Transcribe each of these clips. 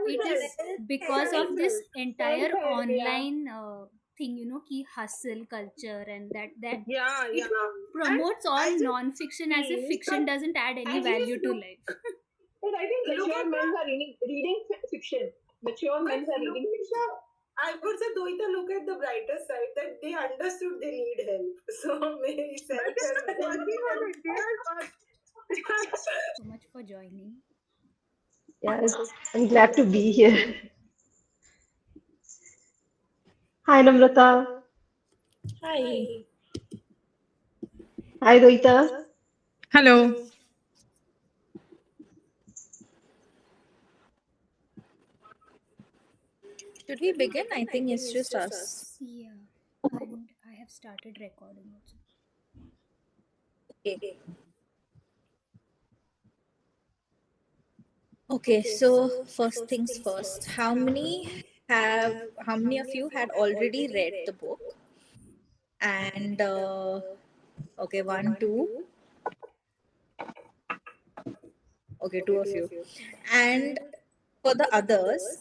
It is because of this entire online thing, ki hustle culture, and that Yeah, it yeah. And promotes all I just non-fiction as if feel fiction that doesn't add any I just value to look life. but I think look mature at men are reading fiction. Mature men are reading fiction. I would say Doita look at the brighter side that they understood they need help. So maybe self help. Working on it, So much for joining. Yes, I'm glad to be here. Hi, Namrata. Hi. Hi, Doita. Hello. Should we begin? I think it's just us. Yeah, and I have started recording also. Okay. Okay, so first things first. How many of you had already read the book? And okay, one, two. Okay, two of you. And for the others,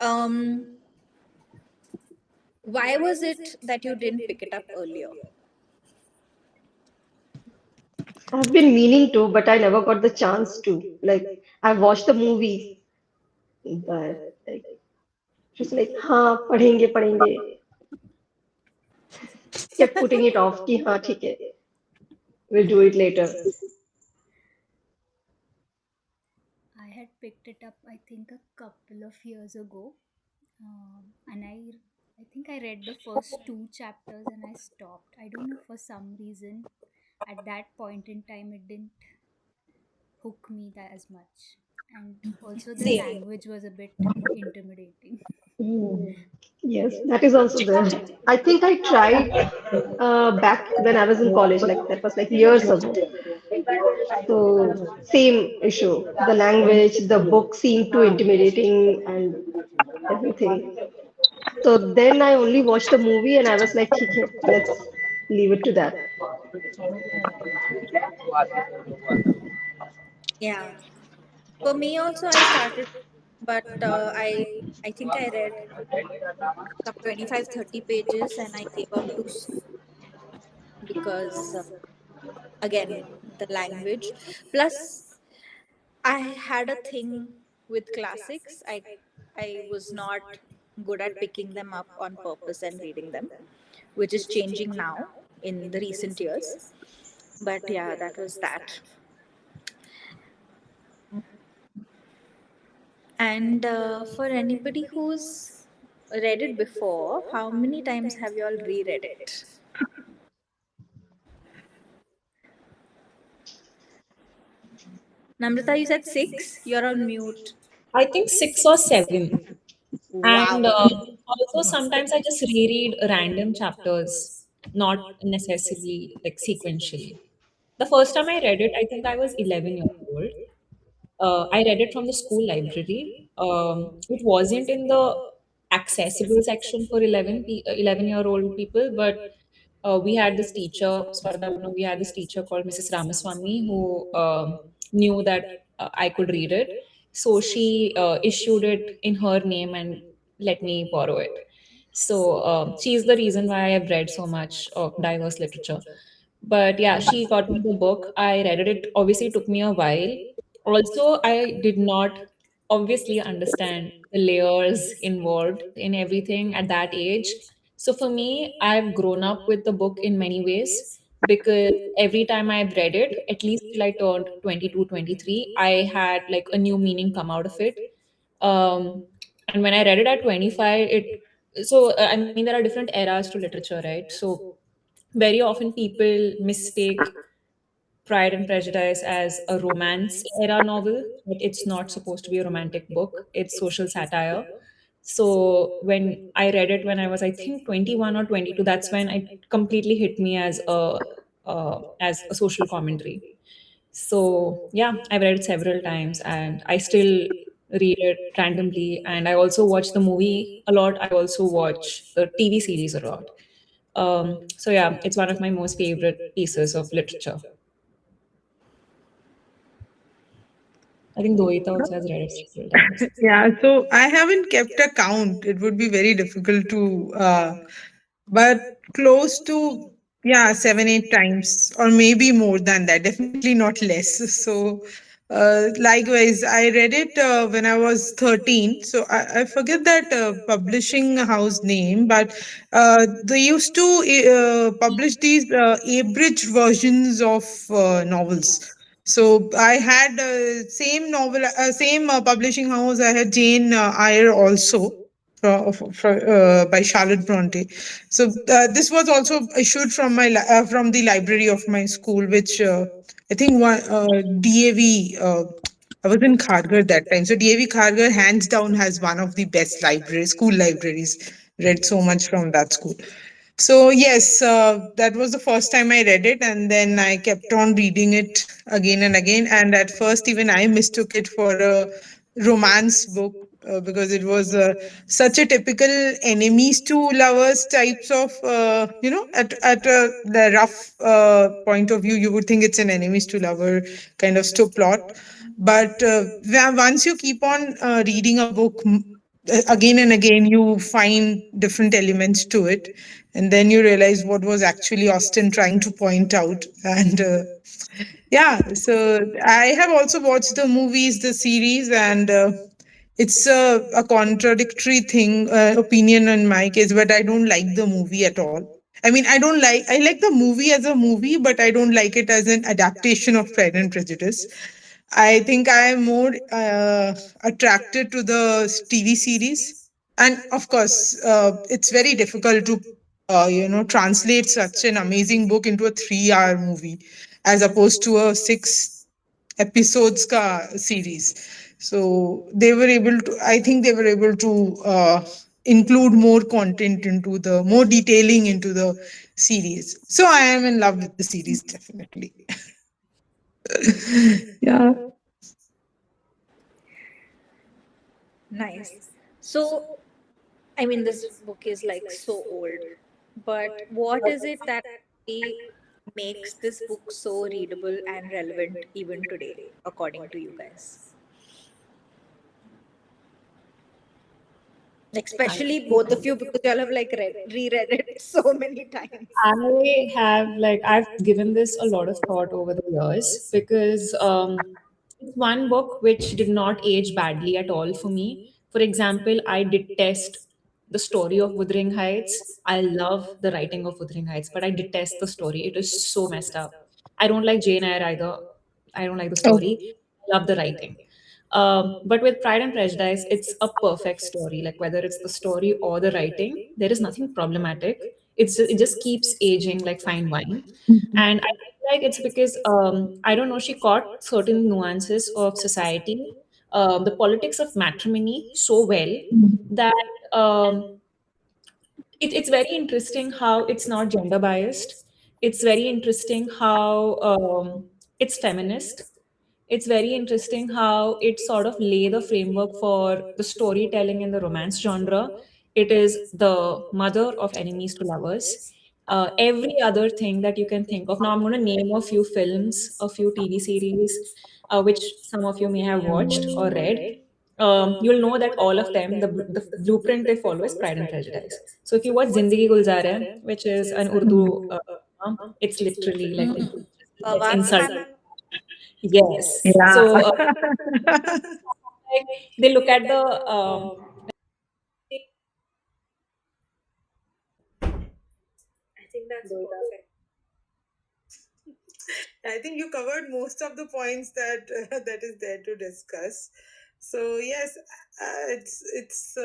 um, why was it that you didn't pick it up earlier? I've been meaning to, but I never got the chance to. Like, I watched the movie, but like, just like, हाँ पढ़ेंगे पढ़ेंगे. Kept putting it off. कि हाँ ठीक है, we'll do it later. I had picked it up, I think, a couple of years ago, and I think I read the first two chapters and I stopped. I don't know, for some reason at that point in time it didn't hook me that as much, and also the Same. language was a bit intimidating. Mm. Yes, that is also there. I think I tried back when I was in college, like that was like years ago. So same issue. The language, the book seemed too intimidating and everything. So then I only watched the movie and I was like, "ठीक है, let's leave it to that." Yeah. For me also, I started, but I think I read some 25, 30 pages and I gave up too soon because again the language plus I had a thing with classics. I was not good at picking them up on purpose and reading them, which is changing now in the recent years. But yeah, that was that. And for anybody who's read it before, how many times have you all reread it? Namrata, you said six. You're on mute. I think 6 or 7. And Wow. also, sometimes I just reread random chapters, not necessarily like sequentially. The first time I read it, I think I was 11 years old. I read it from the school library. It wasn't in the accessible section for 11-year-old people, but we had this teacher, Swarda, we had this teacher called Mrs. Ramaswamy who knew that I could read it. So she issued it in her name and let me borrow it. So she's the reason why I've read so much of diverse literature. But yeah, she got me the book. I read it. It obviously took me a while. Also, I did not obviously understand the layers involved in everything at that age. So for me, I've grown up with the book in many ways because every time I've read it, at least till I turned 22, 23, I had like a new meaning come out of it. And when I read it at 25, I mean, there are different eras to literature, right? So very often people mistake Pride and Prejudice as a romance era novel, but it's not supposed to be a romantic book. It's social satire. So when I read it when I was, I think, 21 or 22, that's when it completely hit me as a social commentary. So yeah, I've read it several times, and I still read it randomly. And I also watch the movie a lot. I also watch the TV series a lot. So yeah, it's one of my most favorite pieces of literature. I think Doita also has read it several times. Yeah, so I haven't kept a count. It would be very difficult to, but close to, yeah, 7, 8 times, or maybe more than that. Definitely not less. So, likewise, I read it when I was 13. So I forget that publishing house name, but they used to publish these abridged versions of novels. So I had same publishing house. I had Jane Eyre also by Charlotte Bronte. So this was also issued from from the library of my school, which I think one DAV. I was in Kharghar that time, so DAV Kharghar hands down has one of the best libraries, school libraries. Read so much from that school. So yes, that was the first time I read it, and then I kept on reading it again and again. And at first, even I mistook it for a romance book because it was such a typical enemies to lovers types of at the rough point of view, you would think it's an enemies to lover kind of plot. But once you keep on reading a book again and again, you find different elements to it, and then you realize what was actually Austen trying to point out. And yeah, so I have also watched the movies, the series, and it's a contradictory thing, opinion in my case, but I don't like the movie at all. I mean, I like the movie as a movie, but I don't like it as an adaptation of Pride and Prejudice. I think I am more attracted to the TV series. And of course, it's very difficult to, translate such an amazing book into a 3 hour movie as opposed to a 6 episodes ka series. So they were able to, I think they were able to include more content into more detailing into the series. So I am in love with the series, definitely. Yeah. Nice. So, I mean, this book is like so old, but what is it that really makes this book so readable and relevant even today, according to you guys? Like, I especially both of you, because y'all have like reread it so many times. I have like I've given this a lot of thought over the years because it's one book which did not age badly at all for me. For example, I detest the story of Wuthering Heights. I love the writing of Wuthering Heights, but I detest the story. It is so messed up. I don't like Jane Eyre either. I don't like the Oh. story. I love the writing. But with Pride and Prejudice, it's a perfect story. Like whether it's the story or the writing, there is nothing problematic. It just keeps aging like fine wine. And I feel like it's because I don't know, she caught certain nuances of society, the politics of matrimony so well that it's very interesting how it's not gender biased. It's very interesting how it's feminist. It's very interesting how it sort of lay the framework for the storytelling in the romance genre. It is the mother of enemies to lovers. Every other thing that you can think of. Now, I'm going to name a few films, a few TV series, which some of you may have watched or read. You'll know that all of them, the blueprint they follow is Pride and Prejudice. So if you watch Zindagi Gulzar Hai, which is an Urdu it's literally like it's Fawad Khan. insulting. Yes. Yeah. So like they look at the I think that's perfect. I think you covered most of the points that that is there to discuss. So yes, it's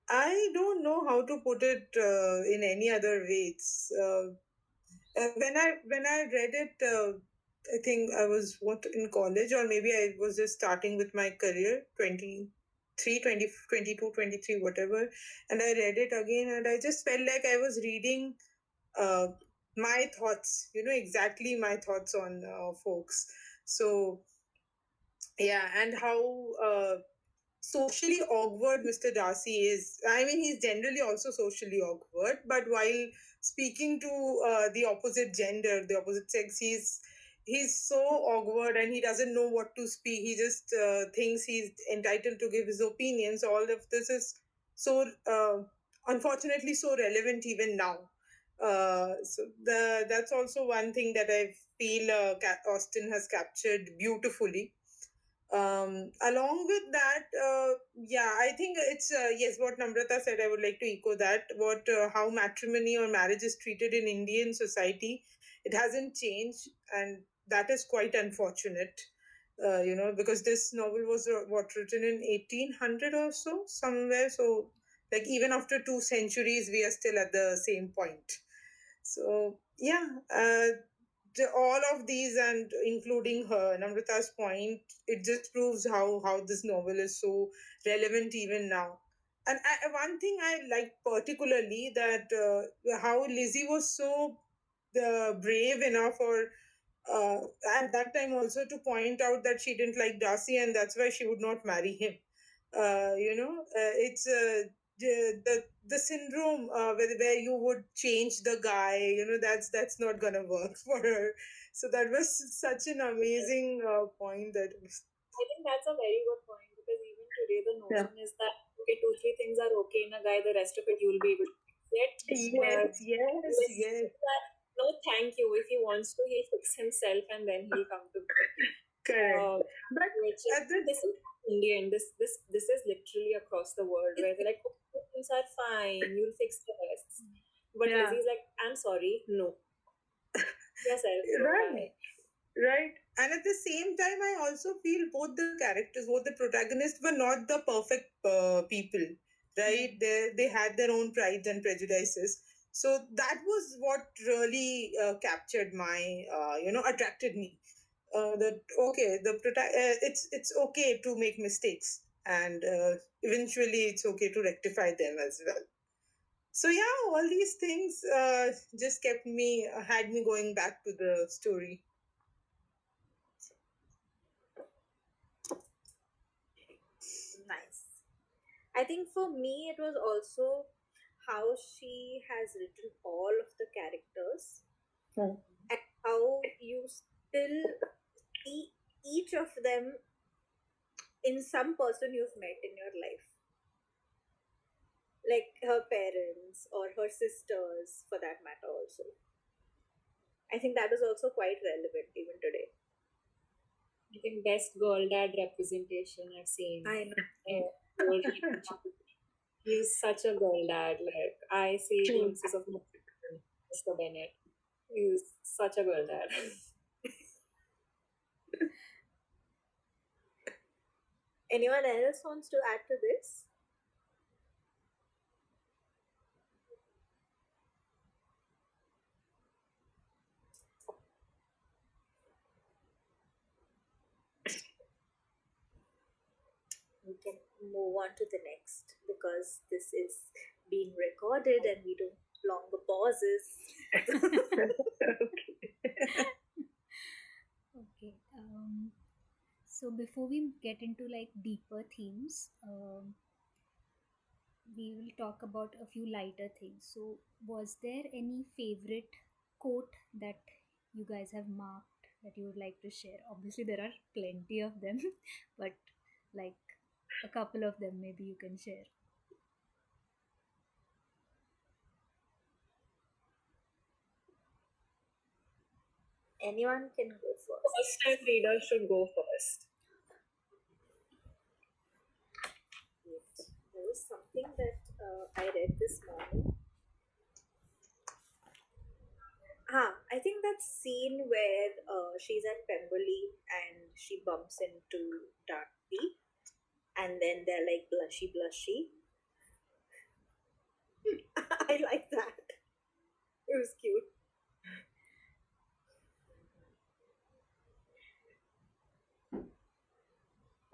I don't know how to put it in any other way. It's when I read it, I think I was in college, or maybe I was just starting with my career, 23, 20, 22, 23, whatever. And I read it again, and I just felt like I was reading uh, my thoughts, exactly my thoughts on folks. So yeah, and how socially awkward Mr. Darcy is. I mean, he's generally also socially awkward, but while speaking to the opposite gender, the opposite sex, he's so awkward and he doesn't know what to speak. He just thinks he's entitled to give his opinions. All of this is so unfortunately so relevant even now. That's also one thing that I feel Austen has captured beautifully. Along with that, yeah, I think it's yes, what Namrata said. I would like to echo that. What how matrimony or marriage is treated in Indian society, it hasn't changed, and that is quite unfortunate. Because this novel was written in 1800 or so somewhere. So like even after 2 centuries, we are still at the same point. So yeah, all of these and including her Namrata's point, it just proves how this novel is so relevant even now. And one thing I like particularly that how Lizzie was so brave enough or uh, at that time also to point out that she didn't like Darcy and that's why she would not marry him. It's the syndrome where you would change the guy. That's not gonna work for her. So that was such an amazing point that. I think that's a very good point because even today the Yeah. notion is that okay, 2, 3 things are okay in a guy, the rest of it you will be able to fix it. But Yes. no, thank you. If he wants to, he'll fix himself and then he'll come to me. Correct. But Which is, at the this is Indian. This is literally across the world where they're like, okay, things are fine, you'll fix the rest. But Yeah. Lizzie's like, I'm sorry, no. Yourself, Right. Right. And at the same time, I also feel both the characters, both the protagonists were not the perfect people, right? They had their own prides and prejudices. So that was what really captured my, attracted me. That okay, it's okay to make mistakes, and eventually it's okay to rectify them as well. So yeah, all these things just had me going back to the story. Nice. I think for me, it was also how she has written all of the characters Hmm. and how you still see each of them in some person you've met in your life. Like her parents or her sisters, for that matter, also. I think that is also quite relevant even today. I think best girl dad representation I've seen. I know. Whole relationship. He's such a girl dad. Like I see glimpses of Mr. Bennett. He's such a girl dad. Anyone else wants to add to this? We can move on to the next because this is being recorded and we don't longer pauses. Okay. So before we get into like deeper themes, we will talk about a few lighter things. So, was there any favorite quote that you guys have marked that you would like to share? Obviously, there are plenty of them, but like a couple of them, maybe you can share. Anyone can go first. First time readers should go first. There was something that I read this morning. I think that scene where she's at Pemberley and she bumps into Darcy, and then they're like blushy, blushy. I like that. It was cute.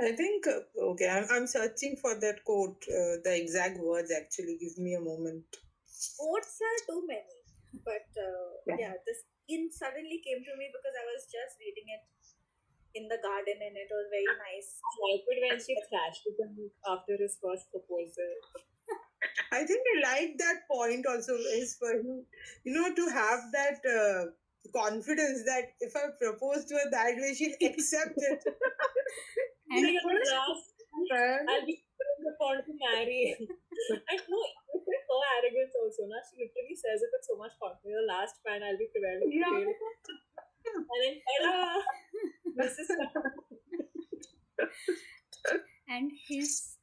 I think, okay, I'm searching for that quote. The exact words actually give me a moment. Quotes are too many, but this scene suddenly came to me because I was just reading it in the garden and it was very nice. I like it when she thrashed him after his first proposal. I think I like that point also is for him, to have that confidence that if I propose to her that way, she'll accept it. And See, on the last, I'll be the one to marry. I know it's her arrogance also. Na? She literally says it with so much confidence. The last fan, I'll be prepared to fail. And then, tada! This is and his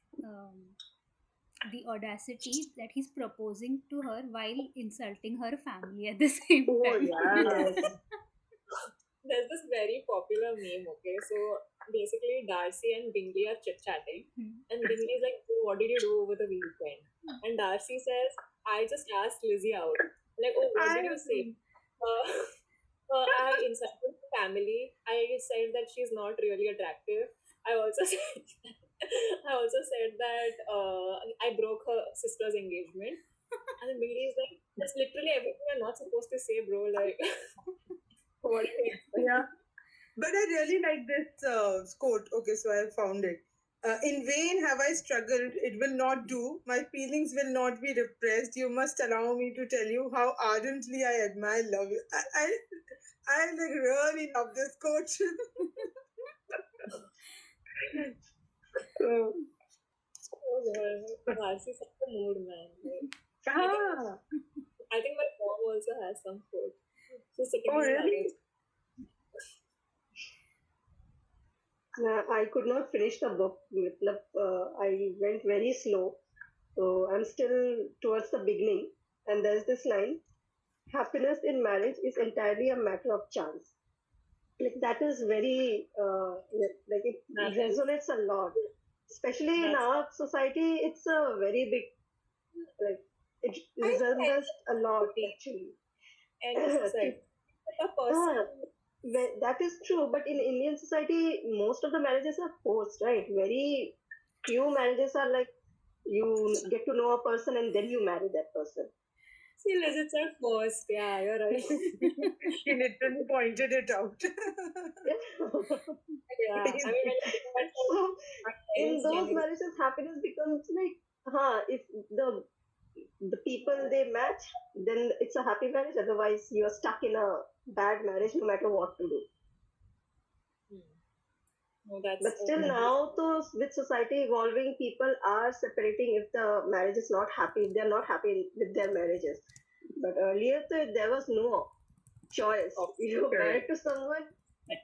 the audacity that he's proposing to her while insulting her family at the same time. There's this very popular meme, okay? So basically, Darcy and Bingley are chit chatting, and Bingley's like, "Oh, what did you do over the weekend?" And Darcy says, "I just asked Lizzie out." Like, "Oh, what did you say?" I insulted the family. I said that she's not really attractive. I also said, I also said that I broke her sister's engagement. And then Bingley is like, "That's literally everything you're not supposed to say, bro." Like, what do you expect? Yeah. But I really like this quote. Okay, so I found it. In vain have I struggled, it will not do. My feelings will not be repressed. You must allow me to tell you how ardently I admire love. I like really love this quote. Oh God, Darcy's such a mood, man. Like, I think my mom also has some quote. She's sitting Oh, in really? I could not finish the book. I went very slow. So I'm still towards the beginning. And there's this line: happiness in marriage is entirely a matter of chance. Like that is very, like it resonates a lot. Especially in our society, it's a very big, like, it resembles a lot actually. Any society. A person. That is true, but in Indian society, most of the marriages are forced, right? Very few marriages are like you get to know a person and then you marry that person. See, Liz, it's our first. Yeah, you're right. He literally pointed it out. Yeah, I mean, So in those marriages, happiness becomes like, if the people they match, then it's a happy marriage. Otherwise, you are stuck in a bad marriage, no matter what to do. No, that's But still now, with society evolving, people are separating if the marriage is not happy, if they're not happy with their marriages. But earlier, there was no choice. You're married to someone,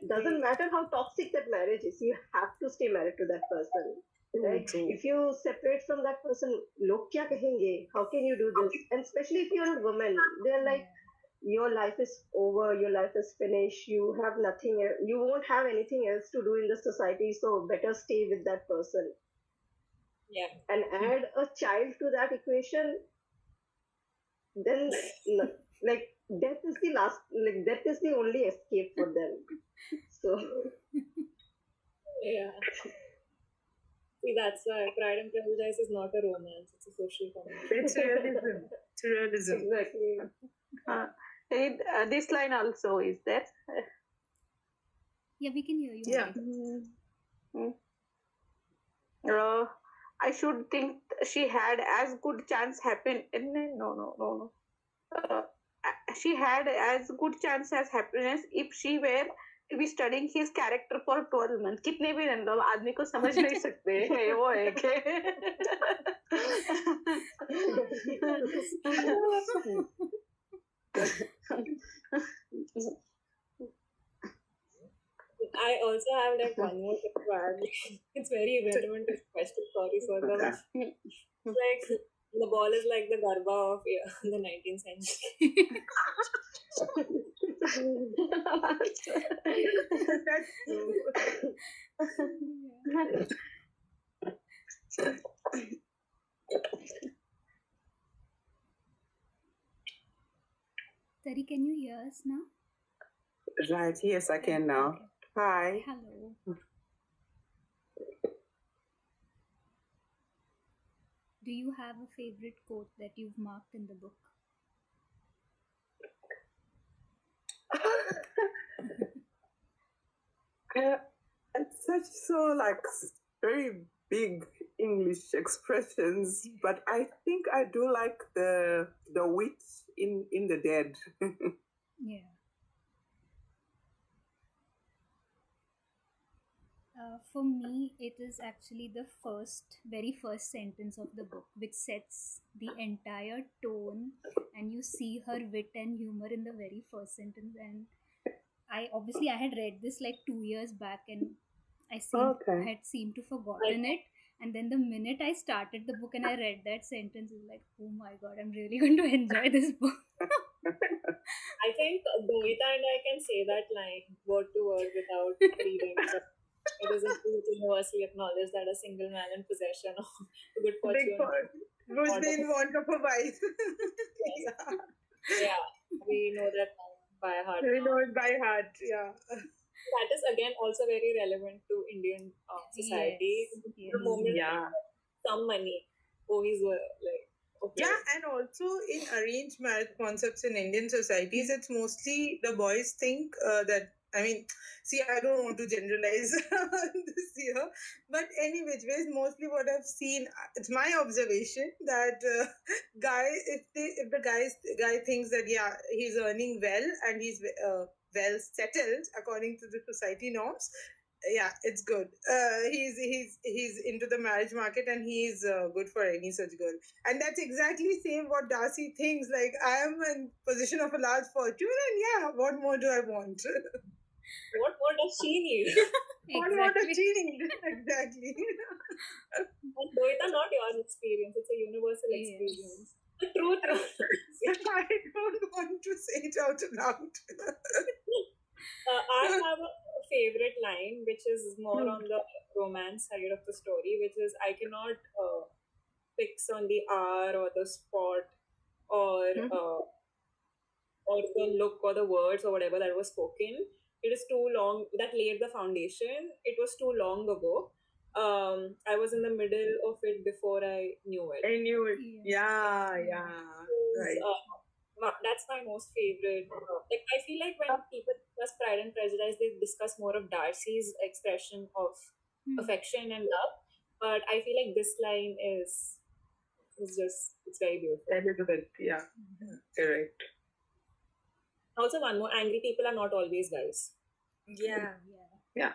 doesn't matter how toxic that marriage is, you have to stay married to that person. Right? If you separate from that person, log kya kahenge? How can you do this? And especially if you're a woman, they're like, your life is over, your life is finished, you have nothing else, you won't have anything else to do in the society, so better stay with that person. Yeah. And add a child to that equation, then like death is the last, like death is the only escape for them. So yeah. See, that's why Pride and Prejudice is not a romance; it's a social commentary. It's realism. It's realism. Exactly. This line also is there. Yeah, we can hear you. Yeah. I should think she had as good chance happen. No. She had as good chance as happiness if she were to be studying his character for 12 months. कितने भी run लो आदमी को समझ नहीं सकते वो है के I also have like one more thing to add. It's very irrelevant to the question. Sorry for the like the ball is like the garba of the 19th century. That's true. Tari, can you hear us now? Right, yes, I can now. Okay. Hi. Hello. Do you have a favorite quote that you've marked in the book? It's such like very big English expressions, but I think I do like the wit in the dead. Yeah. For me, it is actually the very first sentence of the book, which sets the entire tone, and you see her wit and humor in the very first sentence. And I had read this like 2 years back, and I Okay. had seemed to forgotten it. And then the minute I started the book and I read that sentence, it was like, oh my god, I'm really going to enjoy this book. I think Doita and I can say that line word to word without reading. It is universally acknowledged that a single man in possession of good Big fortune. part. Would be in want of a wife. Yeah. Yeah, we know that by heart. We know it by heart. Yeah. That is again also very relevant to Indian society. Yes, yes. The moment Yeah. some money, oh, he's like, okay. Yeah, and also in arranged marriage concepts in Indian societies, it's mostly the boys think that. I mean, see, I don't want to generalize this here, but any which ways, mostly what I've seen, it's my observation that if the guy thinks that yeah he's earning well and he's well settled according to the society norms, yeah, it's good. He's into the marriage market and he's good for any such girl. And that's exactly same what Darcy thinks. Like, I am in position of a large fortune, and yeah, what more do I want? What more does she need? What more does Exactly. she need? Exactly. And Doita, not your experience, it's a universal Yes. experience. The truth. I don't want to say it out loud. I have a favorite line which is more on the romance side of the story, which is I cannot fix on the hour or the spot or or the look or the words or whatever that was spoken. It is too long. That laid the foundation. It was too long ago. I was in the middle of it before I knew it. I knew it. Yes. Yeah. Right. That's my most favorite. Like I feel like when people discuss Pride and Prejudice, they discuss more of Darcy's expression of affection and love. But I feel like this line is just it's very beautiful. A little bit. Yeah. Correct. Also, one more: angry people are not always guys. Yeah. Yeah.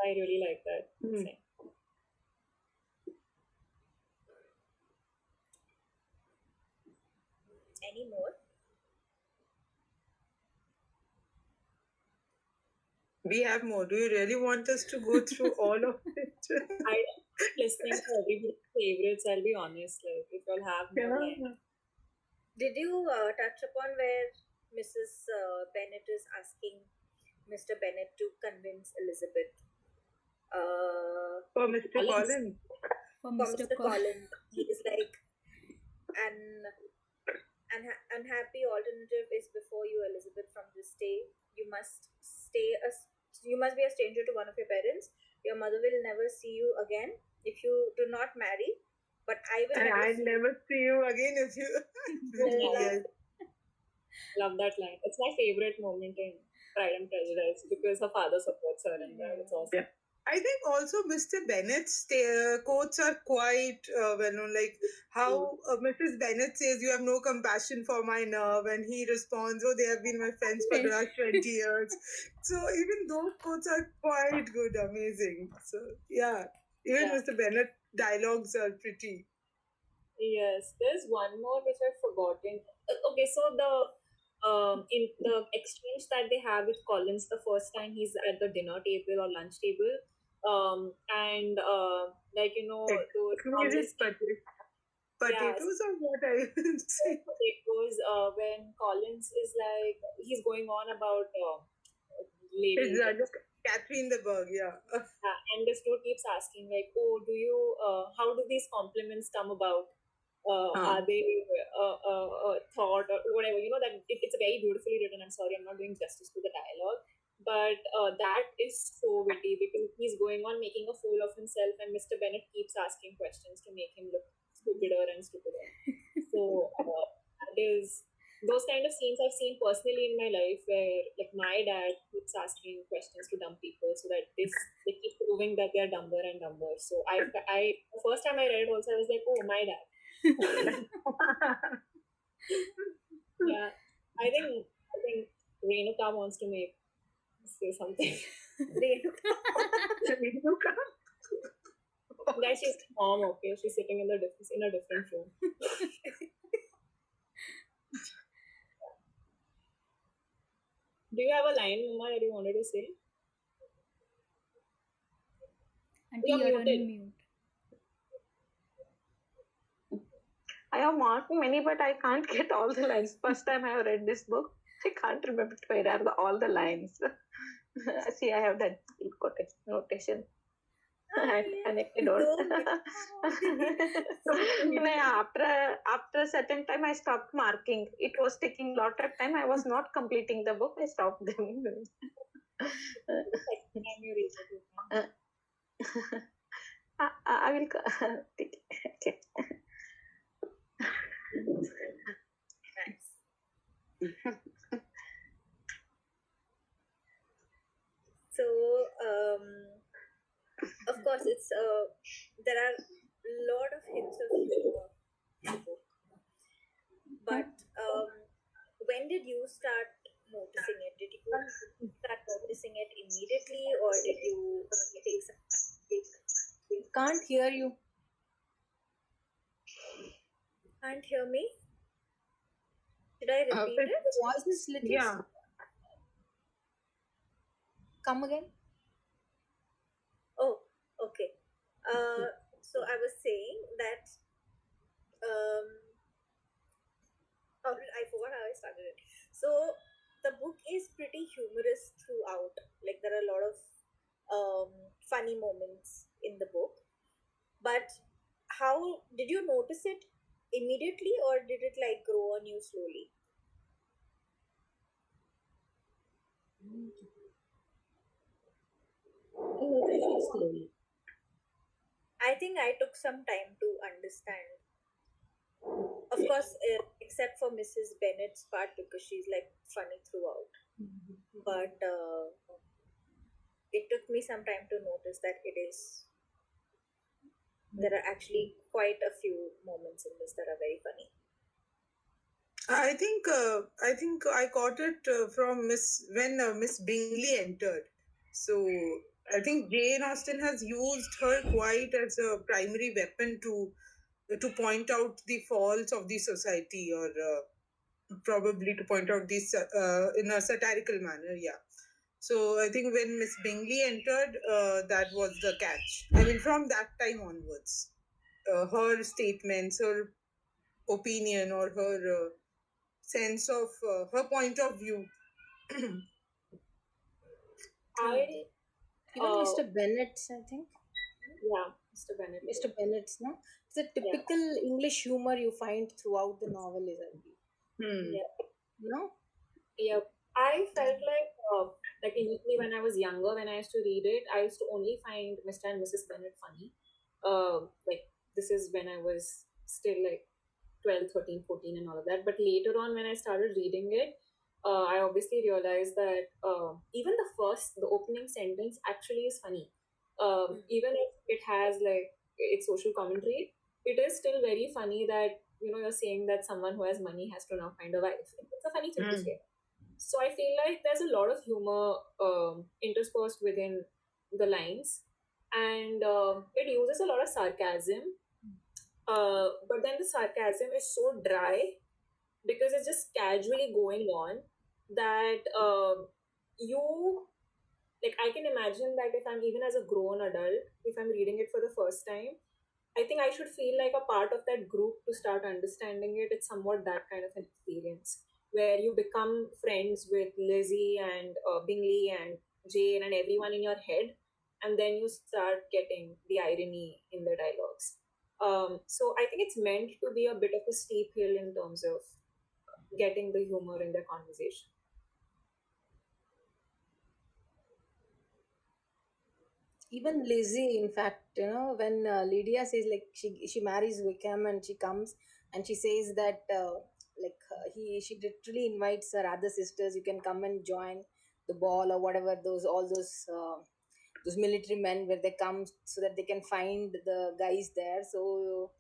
I really like that. saying. Any more? We have more. Do you really want us to go through all of it? I listening to everybody's favorites. I'll be honest. Like if you'll have more line. Did you touch upon where Mrs. Bennet is asking Mr. Bennet to convince Elizabeth? For Mr. Collins. For For Mr. Mr. Collins, he is like an unhappy alternative is before you, Elizabeth. From this day, you must you must be a stranger to one of your parents. Your mother will never see you again if you do not marry. But I will And never I'll see never see you again if you. Yes. Love that line. It's my favorite moment in Pride and Prejudice because her father supports her in that. It's awesome. Yeah. I think also Mr. Bennet's quotes are quite well known. Like how Mrs. Bennet says, "You have no compassion for my nerve," and he responds, "Oh, they have been my friends for the last 20 years." So even those quotes are quite good, amazing. So yeah, even Mr. Bennet dialogues are pretty. Yes, there's one more which I've forgotten. Okay, so the in the exchange that they have with Collins the first time he's at the dinner table or lunch table, and like those Squeezes potatoes or what I will say. potatoes when Collins is like he's going on about ladies. It's Catherine the Berg, yeah. And this dude keeps asking like, oh, do you how do these compliments come about? Are they thought or whatever? That it's very beautifully written. I'm sorry, I'm not doing justice to the dialogue, but that is so witty because he's going on making a fool of himself, and Mr. Bennet keeps asking questions to make him look stupider and stupider. So that is those kind of scenes I've seen personally in my life where like my dad keeps asking questions to dumb people so that they keep proving that they're dumber and dumber. So I the first time I read it also I was like, oh, my dad. Yeah, I think Renuka wants to say something. Renuka. Guys, she's mom, okay? She's sitting in a different room. Do you have a line, Mama, that you wanted to say? Auntie, You're you're on muted. mute. I have marked many, but I can't get all the lines. First time I have read this book, I can't remember where are all the lines. See, I have that notation. Connected or after a certain time I stopped marking. It was taking lot of time. I was not completing the book. I stopped them. I will okay. So, of course, it's there are a lot of hints of humor in the book. But when did you start noticing it? Did you start noticing it immediately, or did you take some time? Can't hear you. Can't hear me? Should I repeat The it? voice is little. Yeah. Come again. Oh, okay. So I was saying that I forgot how I started it. So the book is pretty humorous throughout. Like there are a lot of funny moments in the book. But how did you notice it immediately, or did it like grow on you slowly? Slowly. I think I took some time to understand. Of course, except for Mrs. Bennet's part because she's like funny throughout. But it took me some time to notice that there are actually quite a few moments in this that are very funny. I think I caught it from Miss Bingley entered. So I think Jane Austen has used her quite as a primary weapon to point out the faults of the society, or probably to point out these in a satirical manner. Yeah. So I think when Miss Bingley entered, that was the catch. I mean, from that time onwards, her statements, her opinion, or her sense of her point of view. I Even uh, Mr. Bennett's, I think. yeah, Mr. Bennett. Mr. Bennett's, no? It's a typical English humor you find throughout the novel, is I believe. Hmm. Yeah. No? Yeah, I felt like initially when I was younger, when I used to read it, I used to only find Mr. and Mrs. Bennet funny. Like this is when I was still like 12, 13, 14, and all of that. But later on, when I started reading it, I obviously realized that even the opening sentence actually is funny. Even if it has like its social commentary, it is still very funny that you're saying that someone who has money has to now find a wife. It's a funny thing to say. So I feel like there's a lot of humor interspersed within the lines, and it uses a lot of sarcasm. But then the sarcasm is so dry because it's just casually going on that you like I can imagine that if I'm even as a grown adult, if I'm reading it for the first time, I think I should feel like a part of that group to start understanding it. It's somewhat that kind of an experience where you become friends with Lizzie and Bingley and Jane and everyone in your head, and then you start getting the irony in the dialogues. So I think it's meant to be a bit of a steep hill in terms of getting the humor in the conversation. Even Lizzie, in fact, when Lydia says like she marries Wickham and she comes and she says that she literally invites her other sisters. You can come and join the ball or whatever. Those military men where they come so that they can find the guys there. So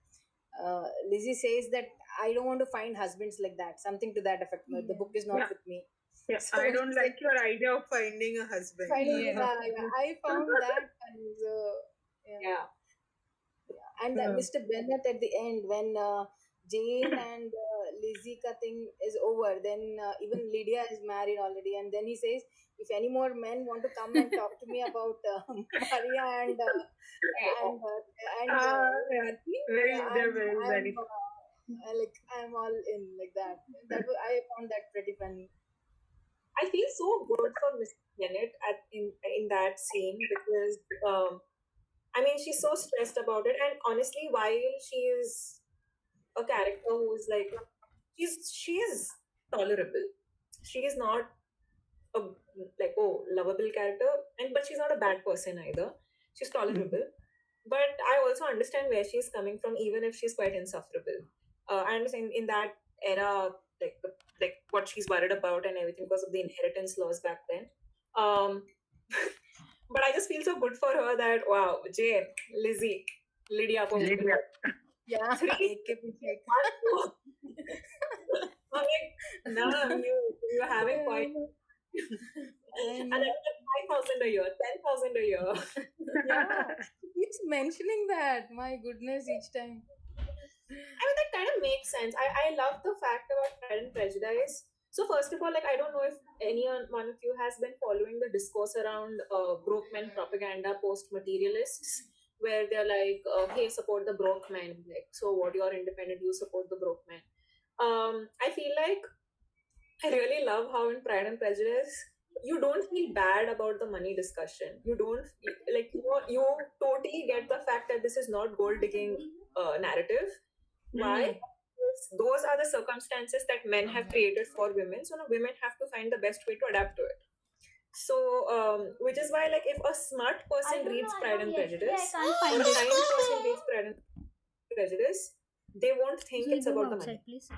Lizzie says that I don't want to find husbands like that. Something to that effect. The book is not with me. Yeah, So I don't it's like your idea of finding a husband. finding, Yeah. I found that, and yeah. Yeah. And Mr. Bennett at the end, when Jane and Lizzie ka thing is over, then even Lydia is married already, and then he says, if any more men want to come and talk to me about Maria and and Yeah, very, yeah, they're very, I'm very. like I'm all in like that. I found that pretty funny. I feel so good for Miss Bennett in that scene because I mean she's so stressed about it, and honestly, while she is a character who's like she is tolerable. She is not a like lovable character, and but she's not a bad person either. She's tolerable, but I also understand where she's coming from, even if she's quite insufferable. I understand in that era, like what she's worried about and everything because of the inheritance laws back then. Um, but I just feel so good for her that wow, Jane, Lizzie, Lydia, Lydia. Yeah, three, AKP check. one, two. I'm like, nah, you're having quite. And I'm like 5,000 a year, 10,000 a year. Yeah, he keeps mentioning that. My goodness, each time. I mean, that kind of makes sense. I love the fact about Pride and Prejudice. So, first of all, like, I don't know if any one of you has been following the discourse around broke men propaganda post materialists, where they're like, hey, support the broke men. Like, so what, you're independent, you support the broke men. I feel like I really love how in Pride and Prejudice, you don't feel bad about the money discussion. You don't like you totally get the fact that this is not gold digging narrative. Why? Because those are the circumstances that men have created for women. So now women have to find the best way to adapt to it. So, which is why, like, if a smart person reads Pride and Prejudice, I can't or find a it. kind person reads Pride and Prejudice, they won't think You'll it's go about the outside, money. please.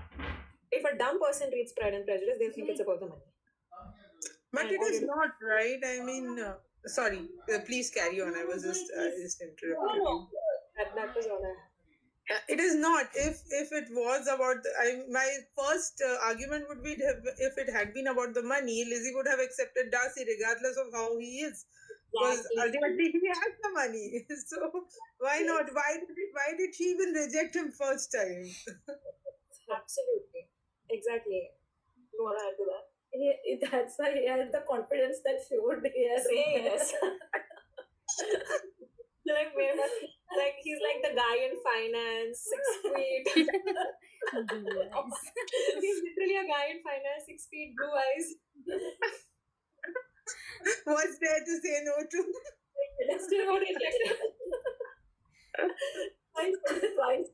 If a dumb person reads Pride and Prejudice, they'll think it's about the money. But it is not, right? I mean, sorry, please carry on. I just interrupted you. That was all I had. It is not. If it was about, my first argument would be if it had been about the money, Lizzie would have accepted Darcy regardless of how he is, because ultimately he has the money. So why not? Why did she even reject him first time? Absolutely. Exactly. You want to add to that? That's why he has the confidence that she would say yes. like he's like the guy in finance, 6 feet. Blue eyes. He's literally a guy in finance, 6 feet, blue eyes. What's there to say no to? Let's do about it. Twice.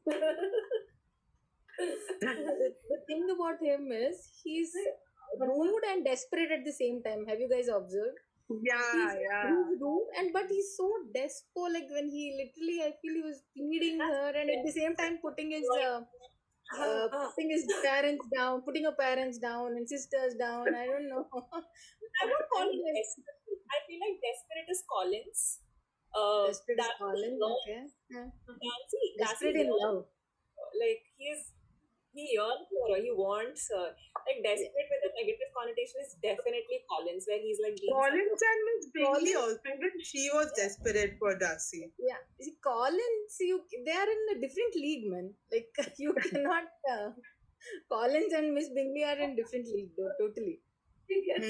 The thing about him is he's rude and desperate at the same time. Have you guys observed? Yeah. He's rude, but he's so despo. Like when he literally, I feel he was pleading her, and at the same time putting his parents down, putting her parents down and sisters down. I don't know. I won't call him desperate. I feel like desperate is Collins. Desperate is Colin. Okay. Yeah. Desperate in love. Like he yearns for her, he wants her. Like desperate with a negative connotation is definitely Collins, where he's like being Collins and Miss Bingley also, even she was desperate for Darcy. Yeah, see, Collins, they are in a different league, man. Like you cannot. Collins and Miss Bingley are in different league, though, totally. He gets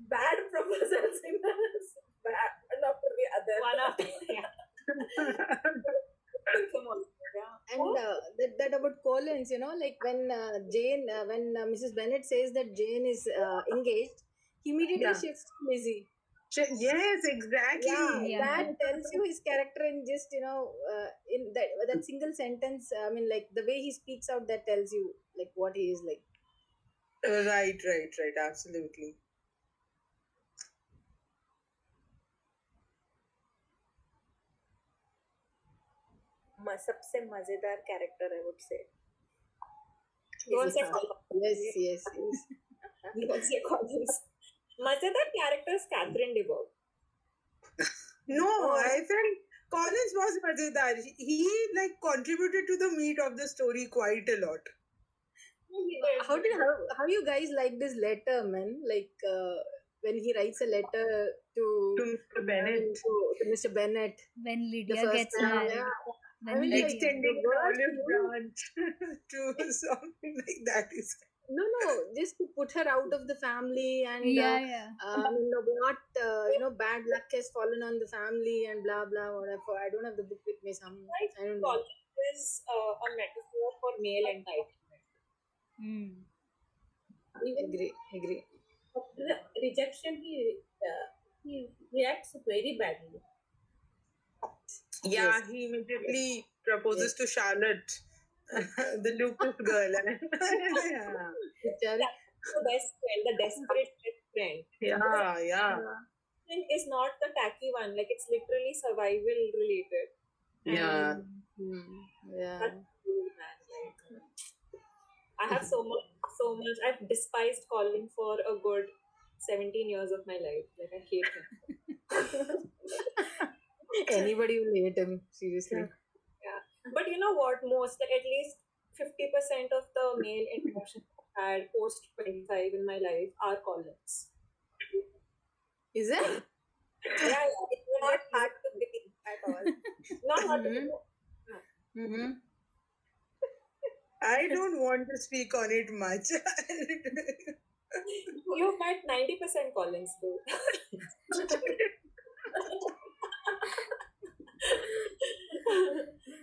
bad proposals in us. Bad, one after the other. One after And that about Collins, like when when Mrs. Bennett says that Jane is engaged, he immediately shifts to Lizzie. Yes, exactly. Yeah, that tells you his character in just in that single sentence. I mean, like the way he speaks out, that tells you like what he is like. Right, absolutely. सबसे मजेदार character I would say. Yes. You won't say Collins. मजेदार character is Catherine Devon. No, I felt Collins was Mazedar. He like contributed to the meat of the story quite a lot. How you guys like this letter, man? Like when he writes a letter To to Mr. Bennett. to Mr. Bennett. When The Lydia first gets time, married. yeah. When I mean, Lydia. like, Extending the an worst olive thing- branch to something like that is. No, just to put her out of the family and Yeah. bad luck has fallen on the family and blah blah whatever. I don't have the book with me. I don't know. College is a metaphor for male entitlement. Mm. Agree. The rejection, he reacts very badly. Yeah, Yes. he immediately proposes to Charlotte, the lupus girl. Yeah. Bichari. The best friend, the desperate best friend. Yeah. Thing is not the tacky one. Like it's literally survival related. Yeah. Yeah. That's cool, man. Like I have so much. I've despised Colin for a good 17 years of my life. Like I hate him. Anybody will hate him, seriously. Yeah. But you know what? Most, like at least 50% of the male interactions I had post 25 in my life are Collins. Is it? Yeah, it's not hard to believe at all. Not hard to believe. Mm-hmm. I don't want to speak on it much. You've met 90% Collins, though.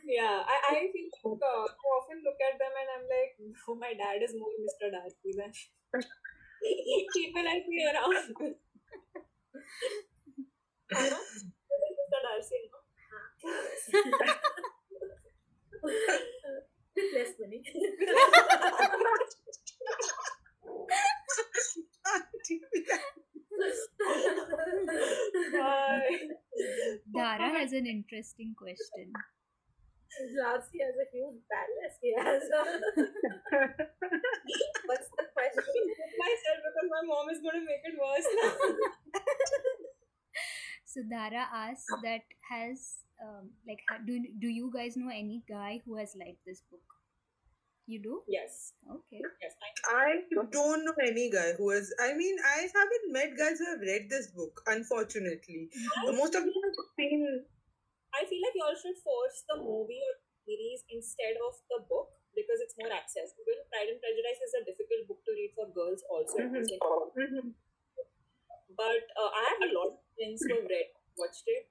Yeah, I feel like I often look at them and I'm like, oh, my dad is more Mr. Darcy than people I see around. Mr. Darcy, With less money. Dara has an interesting question. Darcy has a huge palace. He has What's the question? Myself, because my mom is going to make it worse now. So Dara asks that do you guys know any guy who has liked this book? You do? Yes. Okay. Yes. I don't know any guy who has. I mean, I haven't met guys who have read this book, unfortunately. Most of them have seen. I feel like y'all should force the movie or series instead of the book because it's more accessible. Pride and Prejudice is a difficult book to read for girls also. But I have a lot of friends who have watched it.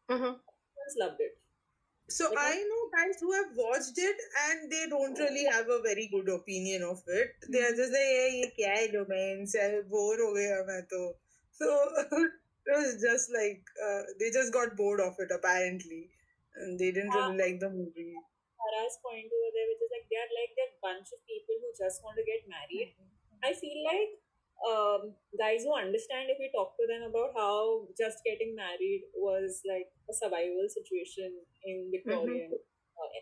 Friends loved it. So I know guys who have watched it and they don't really have a very good opinion of it. They are just like, "Hey, ye kya hai romance? Bore ho gaya main to." So it was just like they just got bored of it apparently, and they didn't really like the movie. Sarah's point over there, which is like they're like that bunch of people who just want to get married. I feel like guys who understand if we talk to them about how just getting married was like a survival situation in Victorian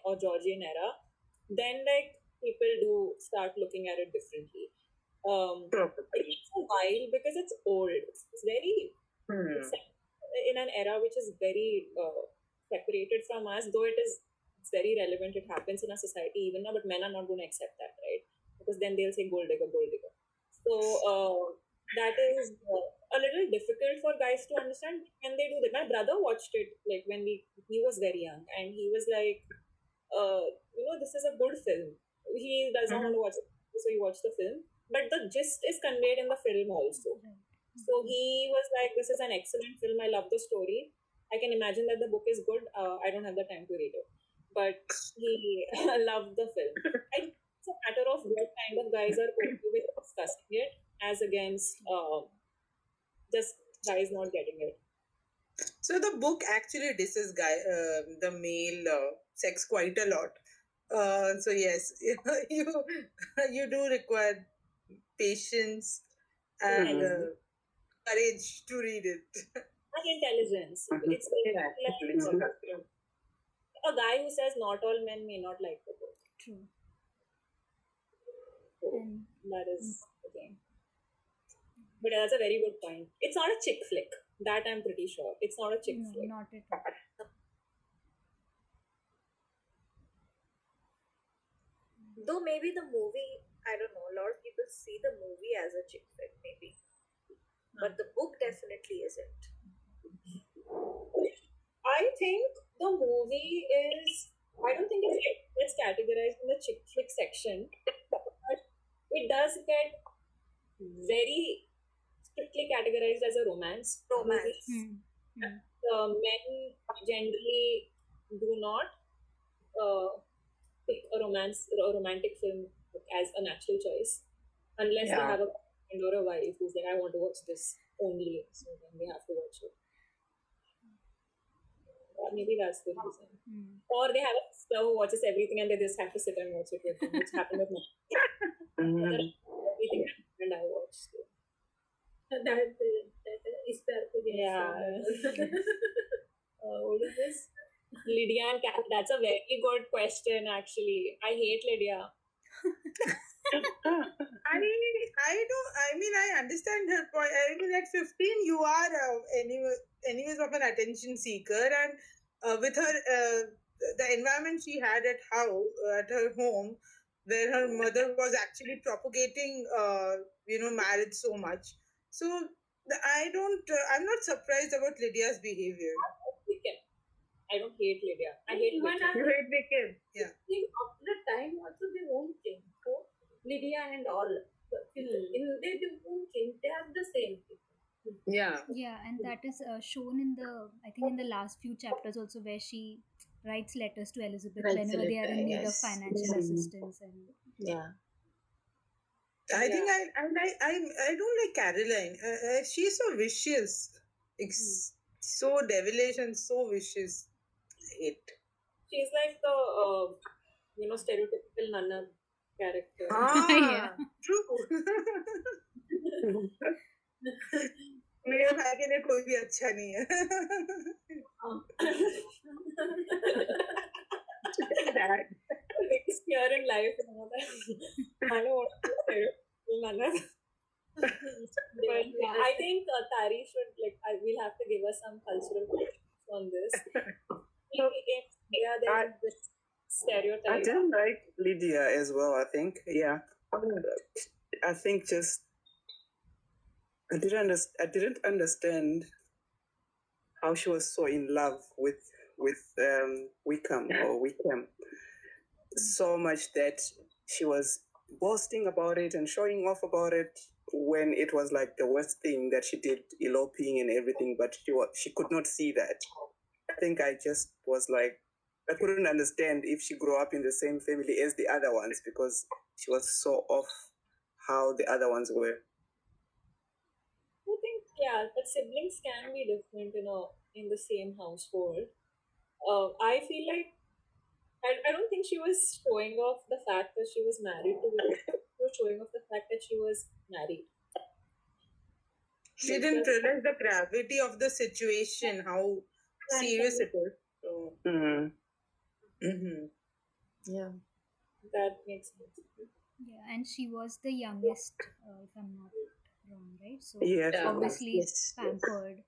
or Georgian era, then like people do start looking at it differently. It takes a while because it's old. It's very it's in an era which is very separated from us, though it's very relevant. It happens in our society even now, but men are not going to accept that, right? Because then they'll say gold digger, gold digger. So that is a little difficult for guys to understand. Can they do that? My brother watched it like when he was very young, and he was like, this is a good film. He does not want to watch it, so he watched the film. But the gist is conveyed in the film also. So he was like, this is an excellent film. I love the story. I can imagine that the book is good. I don't have the time to read it. But he loved the film. It's a matter of what kind of guys are okay with discussing it as against just guys not getting it. So the book actually disses the male sex quite a lot. So yes, you do require patience and courage to read it. And intelligence. It's like a guy who says not all men may not like the book. True. So that is the thing. But that's a very good point. It's not a chick flick. That I'm pretty sure. It's not a chick flick. Not at all. Though maybe the movie, I don't know, a lot of people see the movie as a chick flick, maybe. But the book definitely isn't. I think the movie is. I don't think it's categorized in the chick flick section, but it does get very strictly categorized as a romance. Romance. Men generally do not pick a romantic film as a natural choice unless they have a friend or a wife who's like, I want to watch this only, so then they have to watch it. Or maybe that's the reason. Or they have a sister who watches everything and they just have to sit and watch it with them, which happened with me. Everything and I watched it. That is there. Yeah. What is this? Lydia and Kat. That's a very good question, actually. I hate Lydia. I understand her point. I mean, at 15, you are anyways of an attention seeker, and with her, the environment she had at her home, where her mother was actually propagating, marriage so much. So I'm not surprised about Lydia's behavior. I don't hate Lydia. I hate You hate Wicked. Yeah. After the time, also they won't change. So Lydia and all, they won't change. They are the same people. Yeah. Yeah, and that is shown in the last few chapters also, where she writes letters to Elizabeth whenever they are in need of financial assistance. And Yeah. I think I don't like Caroline. She's so vicious. It's so devilish and so vicious. I hate. She's like the stereotypical Nana character. Yeah. True. मेरे भाई के लिए कोई भी अच्छा नहीं है. That. Biggest fear in life. I don't want to say Nana. But yeah, I think Tari should we'll have to give us some cultural questions on this. There's this stereotype. I didn't like Lydia as well, I think. Yeah. I think just I didn't understand how she was so in love with Wickham so much that she was boasting about it and showing off about it when it was like the worst thing that she did, eloping and everything, but she could not see that. I think I just was like, I couldn't understand if she grew up in the same family as the other ones because she was so off how the other ones were. I think, but siblings can be different, in the same household. I feel like I don't think she was showing off the fact that she was married to William. She was showing off the fact that she was married. She didn't realize the gravity of the situation, how serious it is. So. Yeah. That makes sense. yeah, and she was the youngest, if I'm not wrong, right? So Yes. obviously pampered,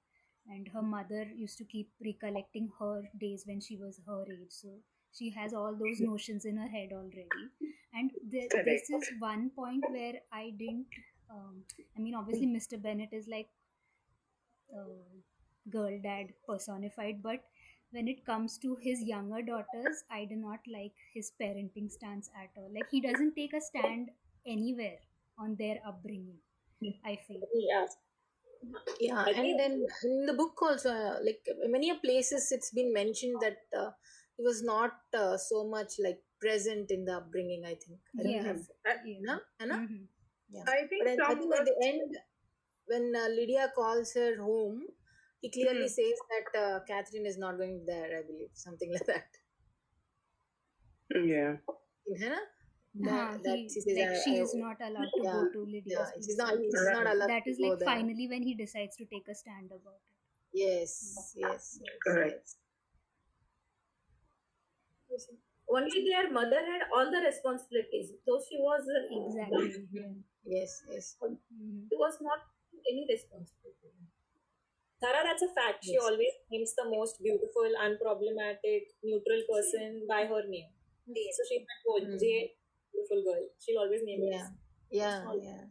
and her mother used to keep recollecting her days when she was her age. So she has all those notions in her head already. And this is one point where I didn't. Obviously, Mr. Bennett is like girl dad personified, but when it comes to his younger daughters, I do not like his parenting stance at all. Like, he doesn't take a stand anywhere on their upbringing, I feel. Yeah, and then in the book also, many places it's been mentioned that he was not so much like present in the upbringing, I think. I don't have, Anna? Mhm. Yeah. I think But I think at the end, when Lydia calls her home, he clearly says that Catherine is not going there, I believe. Something like that. Yeah. In Hannah? She is not allowed to go to Lydia's place. He's not allowed That is to go like there. finally when he decides to take a stand about it. Yes. Correct. Only their mother had all the responsibilities, though she was Exactly. Yes. She was not any responsibility. Tara, that's a fact. She always names the most beautiful, unproblematic, neutral person by her name. So she's like, oh, Jane, beautiful beautiful girl. She'll always name Yeah. it. Yeah. Yeah.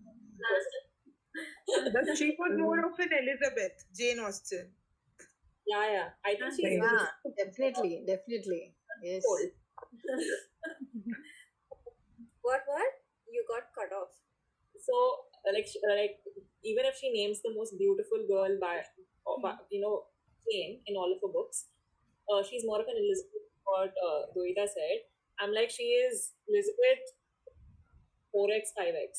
But she was more of an Elizabeth, Jane Austen. Yeah. I think she's Yeah. Definitely. Definitely. Yes. old. What? You got cut off. So, like, even if she names the most beautiful girl by Jane in all of her books, she's more of an Elizabeth. What Doita said, I'm like, she is Elizabeth 4x 5x.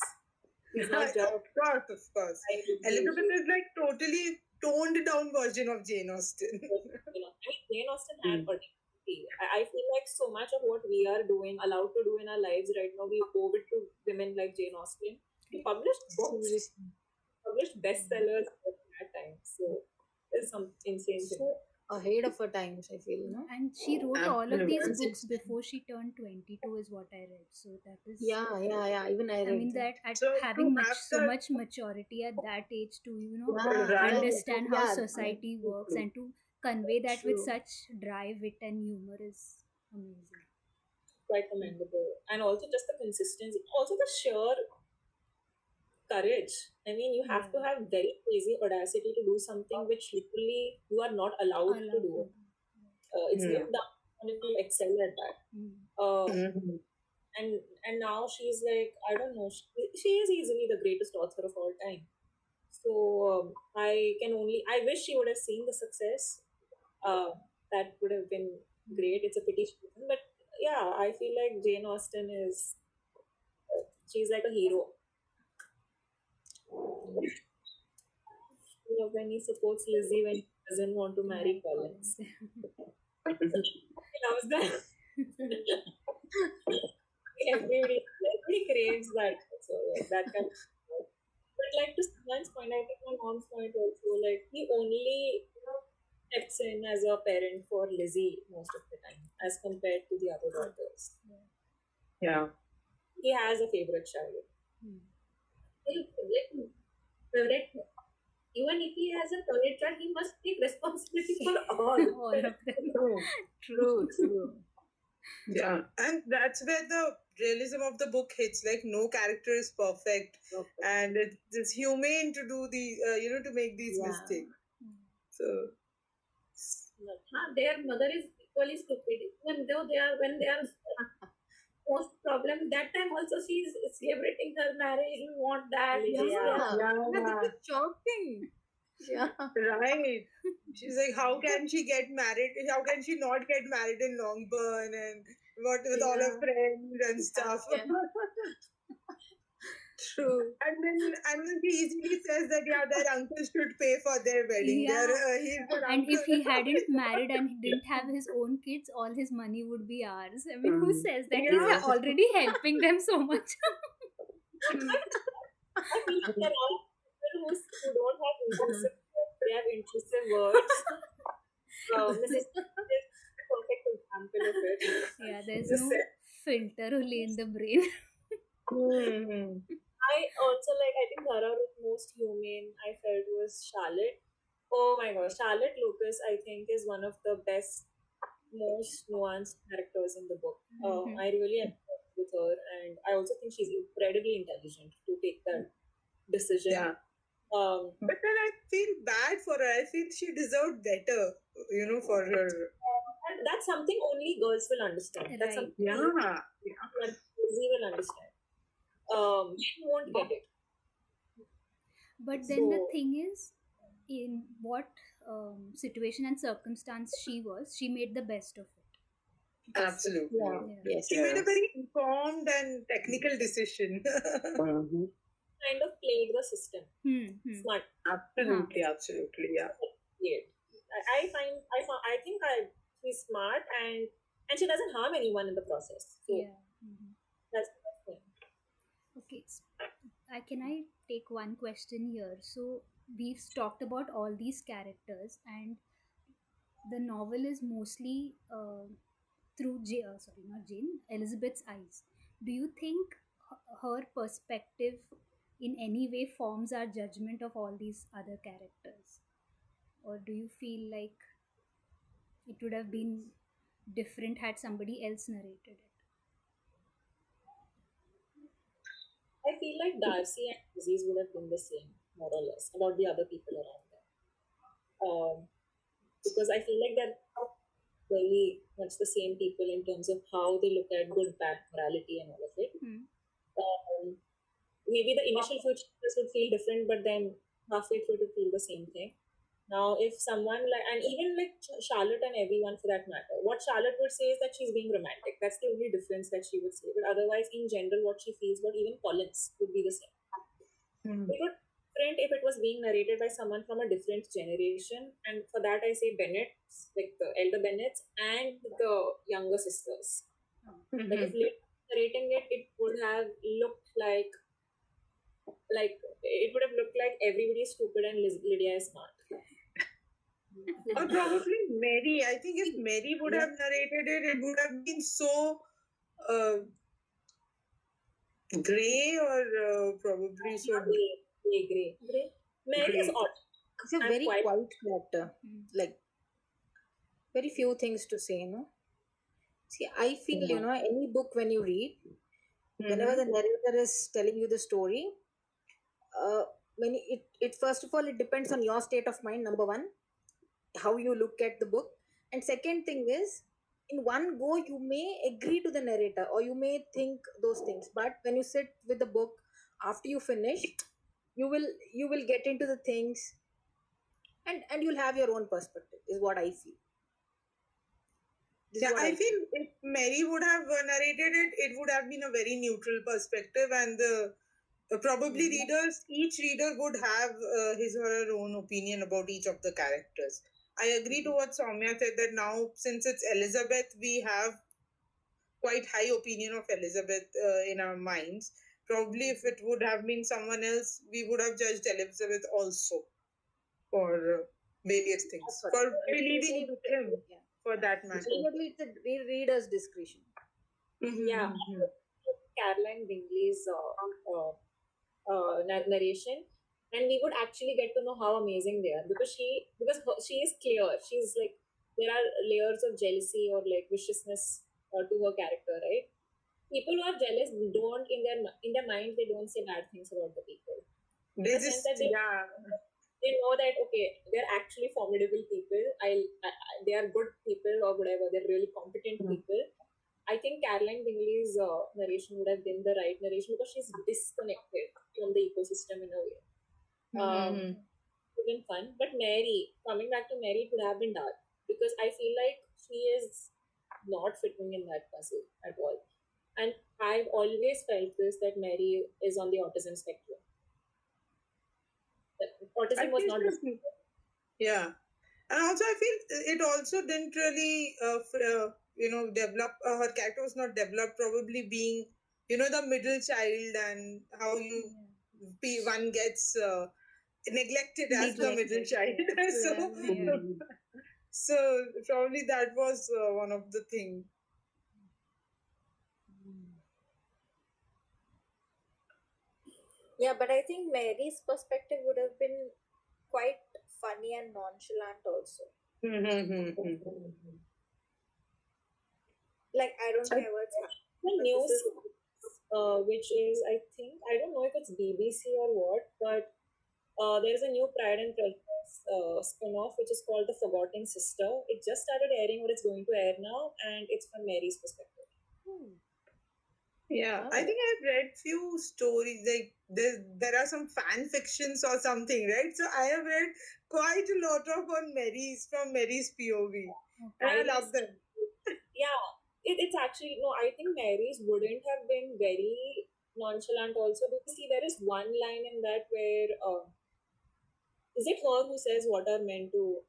She's not just Of course. Elizabeth is like totally toned down version of Jane Austen. I mean, Jane Austen had authenticity. I feel like so much of what we are doing, allowed to do in our lives right now, we owe it to women like Jane Austen. She published books, Seriously. published bestsellers at that time. So it's some insane thing. So ahead of her times, I feel, no? And she wrote all of Absolutely. these books before she turned 22, is what I read. So that is, Yeah. Even I I read mean, that. that at So having to have so the much maturity at that age to, Yeah. understand how Yeah. society works and to convey that with True. such dry wit and humor is amazing. Quite commendable. And also just the consistency, also the sheer courage. I mean, you have to have very crazy audacity to do something which literally you are not allowed to do. It's looked down on if you excel at that. And now she's like, I don't know, she is easily the greatest author of all time. So I wish she would have seen the success. That would have been great. It's a pity she didn't. But yeah, I feel like Jane Austen she's like a hero. When he supports Lizzie when he doesn't want to marry Collins. He loves that. Everybody craves that. So that kind of. But like to someone's point, I think my mom's point also, like he only steps in as a parent for Lizzie most of the time, as compared to the other daughters. Yeah. He has a favorite child. Favorite. Even if he has a favorite child, he must take responsibility for all. All of them. True. Yeah. And that's where the realism of the book hits. Like no character is perfect, and it's humane to do the to make these mistakes. So Their mother is equally stupid. Even though when they are most problem, that time also she is celebrating her marriage. We want that. That's shocking. Yeah. Right. She's like, how can she get married? How can she not get married in Longburn and what with all her friends and stuff? True. And then she easily says that their uncle should pay for their wedding. Yeah. He's their And uncle. if he hadn't married and he didn't have his own kids, all his money would be ours. I mean, who says that? He's already helping them so much. I feel like there are all people who don't have intrusive words. They have intrusive words. Mrs. is a perfect example of it. Yeah, there's no filter only in the brain. I also I think Dhara with most humane I felt was Charlotte. Oh my gosh, Charlotte Lucas I think is one of the best, most nuanced characters in the book. I really am with her, and I also think she's incredibly intelligent to take that decision. Yeah. But then I feel bad for her. I feel she deserved better, for her. And that's something only girls will understand. That's something Lizzie will understand. Men won't get it. But then the thing is, in what situation and circumstance she was, she made the best of it. Absolutely. Yes. She made a very informed and technical decision. Kind of played the system. Smart. Absolutely, yeah. I think she's smart and she doesn't harm anyone in the process. So that's the thing. Okay, can I take one question here? So we've talked about all these characters, and the novel is mostly through Elizabeth's eyes. Do you think her perspective in any way forms our judgment of all these other characters, or do you feel like it would have been different had somebody else narrated it? I feel like Darcy and Lizzie's would have been the same, more or less, about the other people around them. Because I feel like they're very much the same people in terms of how they look at good, bad, morality, and all of it. Um, maybe the initial few chapters would feel different, but then halfway through it would feel the same thing. Now, if someone like, and even like Charlotte and everyone for that matter, what Charlotte would say is that she's being romantic. That's the only difference that she would say. But otherwise, in general, what she feels, what even Collins would be the same. It would be different if it was being narrated by someone from a different generation. And for that, I say Bennets, like the elder Bennets and the younger sisters. Like if Lydia was narrating it, it would have looked like it would have looked like everybody is stupid and Lydia is smart. Or probably Mary. I think if Mary would have narrated it, it would have been so grey or probably so Grey. Mary is odd. It's a very quiet character. Like, very few things to say, See, I feel, any book when you read, whenever the narrator is telling you the story, when it first of all, it depends on your state of mind, number one, how you look at the book. And second thing is, in one go, you may agree to the narrator or you may think those things. But when you sit with the book, after you finish, you will get into the things and you'll have your own perspective, is what I feel. Yeah, I feel if Mary would have narrated it, it would have been a very neutral perspective, and probably each reader would have his or her own opinion about each of the characters. I agree to what Soumya said, that now, since it's Elizabeth, we have quite high opinion of Elizabeth in our minds. Probably if it would have been someone else, we would have judged Elizabeth also for various things, for believing him, for that matter. Ultimately, it's a reader's discretion. Yeah. Caroline Bingley's narration, and we would actually get to know how amazing they are, because she is clear. She's like, there are layers of jealousy or like viciousness to her character, right? People who are jealous don't, in their mind, they don't say bad things about the people. They just, they know that, okay, they're actually formidable people. They are good people or whatever. They're really competent people. I think Caroline Bingley's narration would have been the right narration, because she's disconnected from the ecosystem in a way. It would have been fun. But Mary, coming back to Mary, it would have been dark, because I feel like she is not fitting in that puzzle at all. And I've always felt this, that Mary is on the autism spectrum. Autism was not. Yeah. And also, I feel it also didn't really, develop. Her character was not developed, probably being, the middle child, and how one gets neglected as the middle child. So probably that was one of the things. Yeah, but I think Mary's perspective would have been quite funny and nonchalant also. Like, I don't care what's happening. The news, which is, I think, I don't know if it's BBC or what, but there's a new Pride and Prejudice spin-off, which is called The Forgotten Sister. It just started airing, or it's going to air now, and it's from Mary's perspective. Yeah, I think I've read few stories, like there are some fan fictions or something, right? So I have read quite a lot of from Mary's POV, and I love them. Yeah, it's actually, no, I think Mary's wouldn't have been very nonchalant also, because see, there is one line in that where is it her who says what are meant to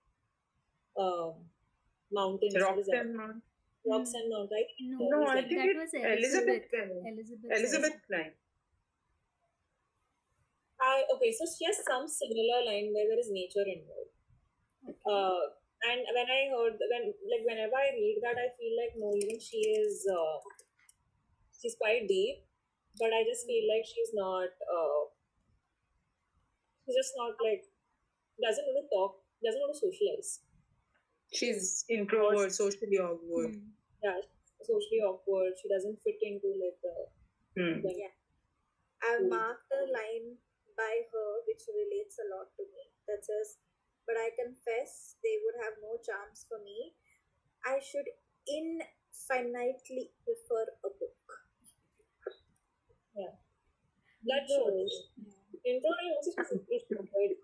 mountains? Rocks and mountains. Rocks and mountains. No, I think that was Elizabeth. Elizabeth line. Okay, so she has some similar line where there is nature involved. And when I heard, whenever I read that, I feel like, no, even she's quite deep, but I just feel like she's just not like, doesn't want to talk, doesn't want to socialize. She's introvert, socially awkward. Yeah, socially awkward. She doesn't fit into like the. Yeah. I've marked a line by her which relates a lot to me. That says, "But I confess they would have no charms for me. I should infinitely prefer a book." Yeah, that shows. Intro I also enjoyed.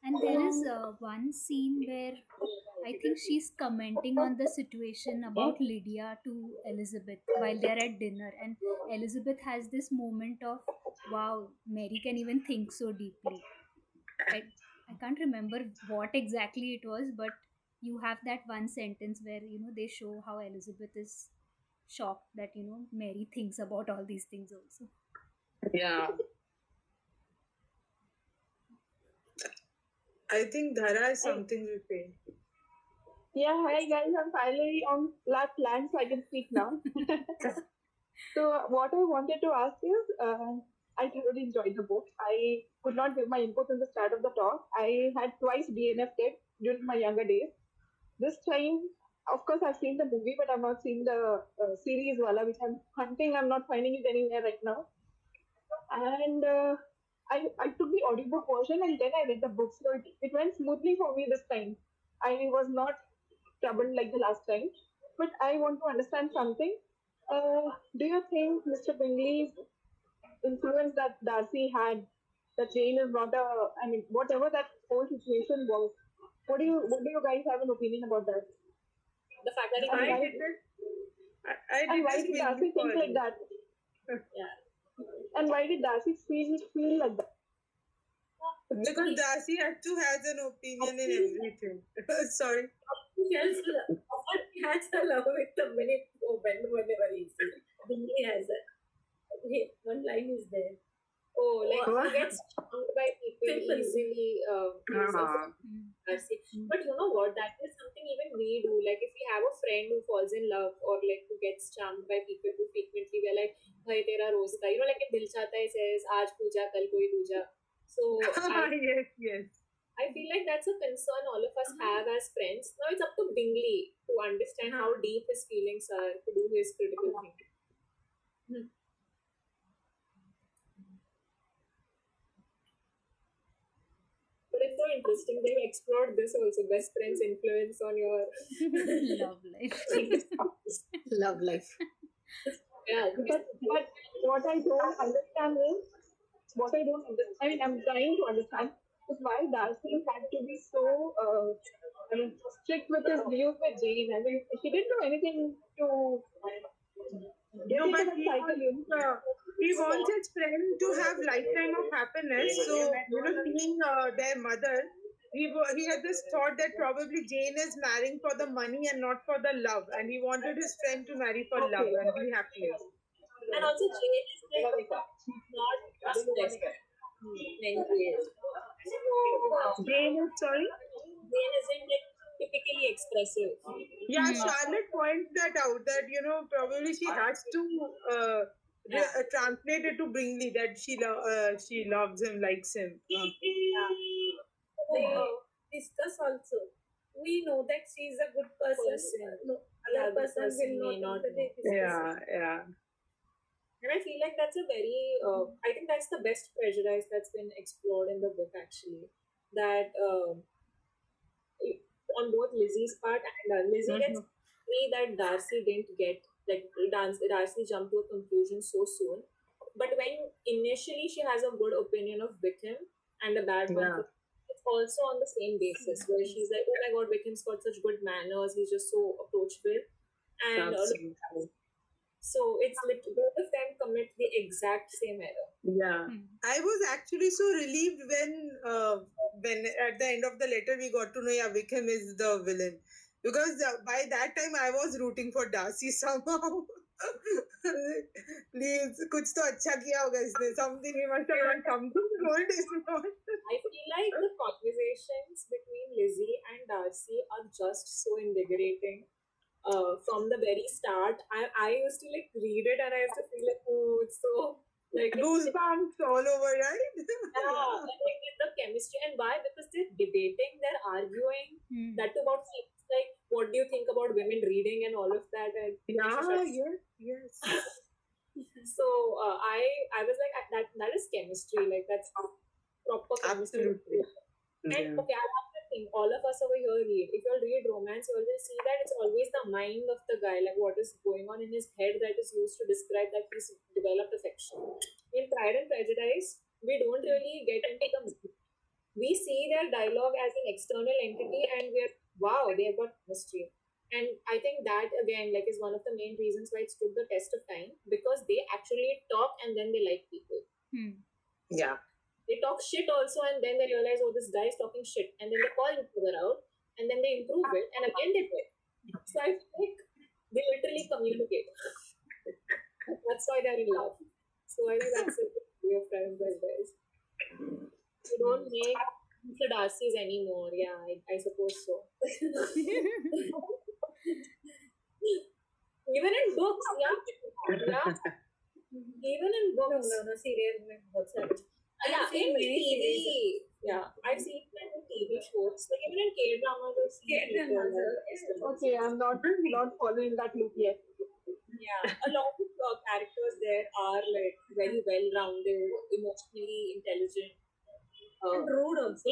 And there is one scene where I think she's commenting on the situation about Lydia to Elizabeth while they're at dinner, and Elizabeth has this moment of, wow, Mary can even think so deeply. I can't remember what exactly it was, but you have that one sentence where they show how Elizabeth is shocked that Mary thinks about all these things also. Yeah. I think Dhara has something to say. Yeah, hi guys, I'm finally on last land, so I can speak now. So, what I wanted to ask is, I thoroughly enjoyed the book. I could not give my input in the start of the talk. I had twice DNF'd during my younger days. This time, of course, I've seen the movie, but I've not seen the series wala, which I'm hunting. I'm not finding it anywhere right now. And I took the audiobook version and then I read the book. So it went smoothly for me this time. I was not troubled like the last time. But I want to understand something. Do you think Mr. Bingley's influence that Darcy had, that Jane is not I mean, whatever that whole situation was, what do you guys have an opinion about that? The fact that he And I why, did it. I and did why this did mainly Darcy for think like you. that? Yeah. And why did Darcy feel like that? Because Darcy had to has an opinion in everything. Sorry. He has a love with the minute whenever he sees. Bingley has a one line is there. Oh, like What? he gets charmed by people Simple. easily. Because of Mm. Darcy. But you know what? That is something even we do. Like if we have a friend who falls in love or like who gets charmed by people who frequently, we're like, "Bhai tera roz ka." You know, like in Dil Chahta Hai says, "Aaj puja, kal koi duja." So Yes. I feel like that's a concern all of us have as friends. Now it's up to Bingley to understand how deep his feelings are, to do his critical thinking. But it's so interesting. They've explored this also. Best friends influence on your Love life. Love life. yeah. But what I don't understand is I mean, I'm trying to understand is why Darcy had to be so, I mean, strict with his views with Jane. I mean, he didn't do anything to get No, into but that cycle. he wants his friend to have lifetime of happiness. So seeing their mother, he had this thought that probably Jane is marrying for the money and not for the love, and he wanted his friend to marry for love and be happy. And also Jane is like not expressed in many ways. Jane is sorry. Jane isn't like typically expressive. Yeah, Charlotte points that out that probably she has to translate it to Bingley that she loves him, likes him. They discuss also. We know that she is a good person. No, The other other person person will may not. not They know. discuss. Yeah. And I feel like that's a very, I think that's the best prejudice that's been explored in the book actually. That on both Lizzie's part and Lizzie gets me that Darcy didn't get, like Darcy jumped to a conclusion so soon. But when initially she has a good opinion of Wickham and a bad one for, it's also on the same basis where she's like, oh my god, Wickham's got such good manners, he's just so approachable. And so it's like both of them commit the exact same error. Yeah. I was actually so relieved when at the end of the letter we got to know Wickham is the villain, because by that time I was rooting for Darcy somehow. Please, कुछ तो अच्छा किया होगा इसने. Something he must have done something good. Is not. I feel like the conversations between Lizzie and Darcy are just so invigorating. From the very start, I used to like read it and I used to feel like, oh, it's so like Goosebumps all over, right? yeah, like the chemistry. And why? Because they're debating, they're arguing. That about things like what do you think about women reading and all of that. And Yeah, yes. So I was like, that is chemistry. Like that's proper chemistry. Absolutely. And Yeah. okay, I have to think. All of us over here read. If you all read romance, you all will see that it's always the mind of the guy, like what is going on in his head, that is used to describe that he's developed affection. In Pride and Prejudice, we don't really get into the. We see their dialogue as an external entity, and we're wow, they have got chemistry. And I think that again, like, is one of the main reasons why it stood the test of time, because they actually talk and then they like people. Yeah. They talk shit also, and then they realize, oh, this guy is talking shit, and then they call each other out, and then they improve it, and again they play. So I feel like they literally communicate. That's why they're in love. So I think that's it. Your friends, guys. You don't make Mr. Darcy's anymore. Yeah, I suppose so. Even in books, yeah. Even in books. No, serial books. Yeah, seen in many TV. series. Yeah, I've seen it in TV shows. Like even in K-dramas, I've seen K-dramas, people. Okay, I'm not following that loop yet. Yeah, a lot of characters there are like very well-rounded, emotionally intelligent, And rude also.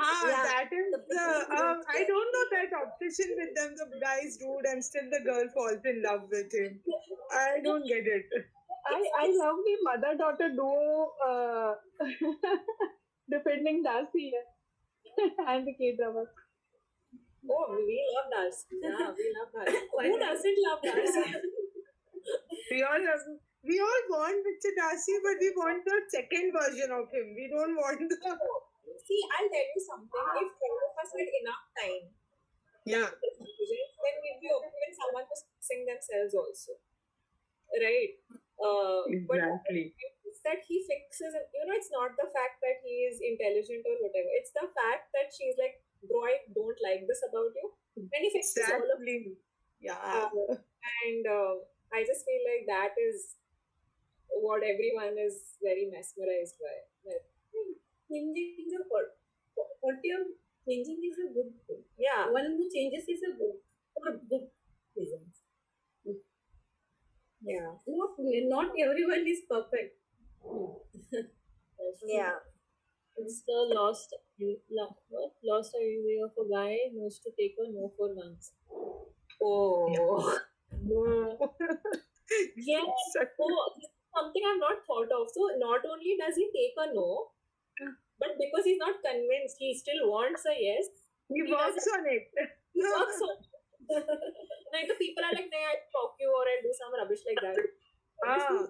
Ah, that is the. I don't know that obsession with them. The guy is rude and still the girl falls in love with him. I don't get it. I love the mother-daughter duo defending Darcy and the K-drama. Oh, we love Darcy. Yeah, we love Darcy. Who doesn't love Darcy? We all want Mr. Darcy, but we want the second version of him. We don't want the. See, I'll tell you something. If all of us had enough time, Yeah. then we'd be open when someone was fixing themselves also. Right? But Exactly. it's that he fixes it. You know, it's not the fact that he is intelligent or whatever. It's the fact that she's like, bro, I don't like this about you. And he fixes all of it. Exactly. Yeah. And I just feel like that is what everyone is very mesmerized by. That, Changing is a what you're changing is a good thing. yeah. One who changes is a good for good reasons. Yeah. Not everyone is perfect. Yeah. It's the lost idea of a guy knows to take a no for once. Oh. No. Yes. Oh, this is something I've not thought of. So not only does he take a no, but because he's not convinced, he still wants a yes. He works on it. He works on it. Like the people are like, "Nah, I'll talk you or I'll do some rubbish like that." Ah.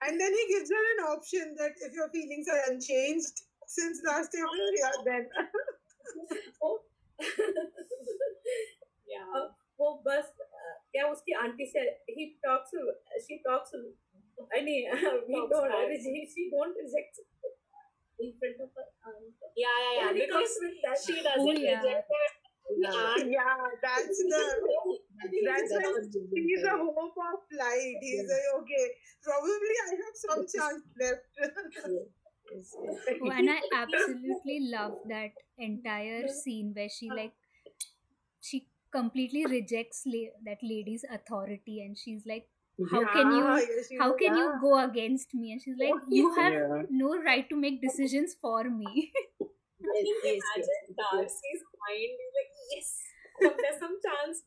And then he gives her an option that if your feelings are unchanged since last April, yeah, then. Yeah. वो बस क्या उसकी aunty से she talks I mean she don't reject in front of her aunt. Yeah. He Because comes with that. she doesn't reject her. Yeah, that's why he's a hope of light. He's like, okay, probably I have some chance left. Oh, and I absolutely love that entire scene where she completely rejects that lady's authority, and she's like, how can you go against me? And she's like, you have no right to make decisions for me. Imagine Darcy's mind is like, yes, there's some chance.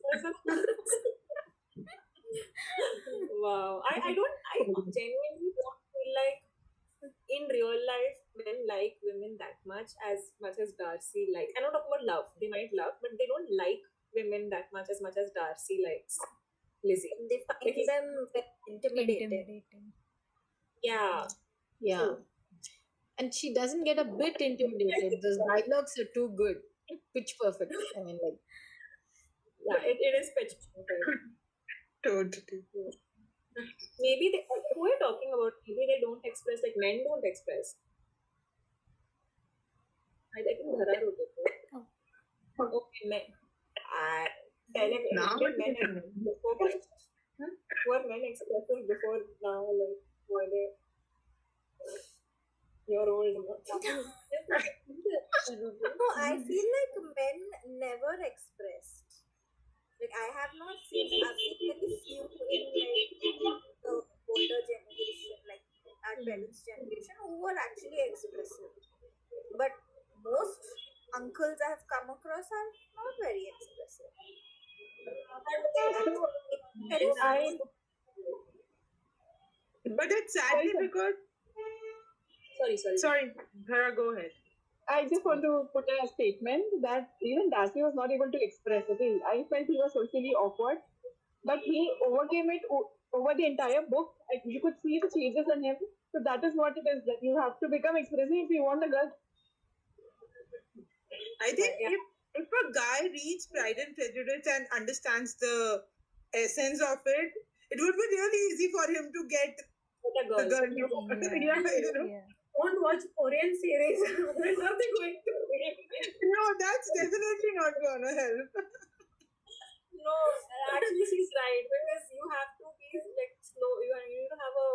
Wow. I genuinely don't feel like in real life men like women that much as Darcy likes. I'm not talking about love. They might love, but they don't like women that much as Darcy likes Lizzie. They find them intimidating. Yeah. Yeah. And she doesn't get a bit intimidated. Those dialogues are too good. Pitch perfect. I mean, like. Yeah, it is pitch perfect. Totally. Maybe who are you talking about? Maybe they don't express, like men don't express. I think Dhara wrote it. Okay, men. Now Men were men expressive before now, like were they? You're old. No, I feel like men never expressed. Like I have not seen. I've seen very few in like the older generation, like our parents' generation, who were actually expressive. But most uncles I have come across are not very expressive. And it's very I But it's sadly because sorry, Dhara, go ahead. I just want to put a statement that even Darcy was not able to express it. I felt he was socially awkward, but he overcame it over the entire book. You could see the changes in him. So that is what it is. That you have to become expressive if you want a girl. I think if a guy reads Pride and Prejudice and understands the essence of it, it would be really easy for him to get The the girl. Yeah. Don't watch Korean series. Otherwise, how are they going to read? No, that's definitely not going to help. No, actually, she's right because you have to be like slow. You need to have a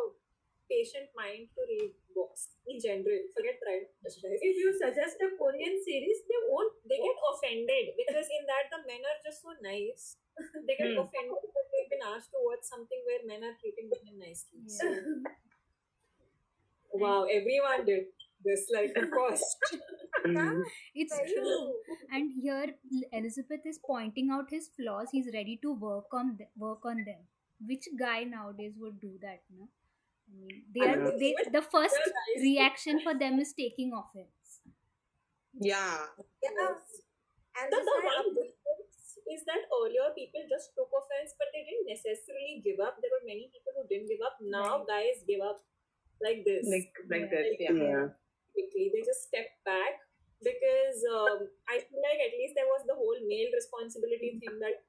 patient mind to read books in general. Forget Pride. If you suggest a Korean series, they won't. They get offended because in that the men are just so nice. They get offended because they've been asked to watch something where men are treating women nicely. So, wow, everyone did this. Like, of course. It's true. And here Elizabeth is pointing out his flaws. He's ready to work on them. Which guy nowadays would do that, no? I mean, the first reaction for them is taking offense. Yeah. And The this guy one difference is that earlier people just took offense, but they didn't necessarily give up. There were many people who didn't give up. Now guys give up like this. Like this, yeah. Quickly. They just step back because I feel like at least there was the whole male responsibility thing that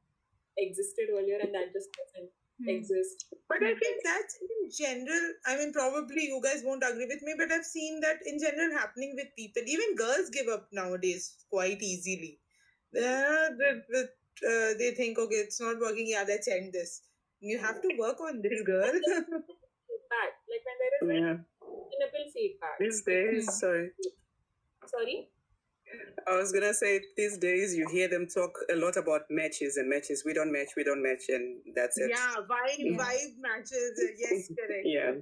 existed earlier and that just doesn't exist. But I think that's in general, I mean, probably you guys won't agree with me, but I've seen that in general happening with people. Even girls give up nowadays quite easily. They think, okay, it's not working, yeah, let's end this. You have to work on this, girl. Feedback. Like when there is reasonable feedback. These days, Sorry? I was gonna say these days you hear them talk a lot about matches and matches. We don't match, and that's it. Yeah, vibe matches. Yes, correct. Yeah.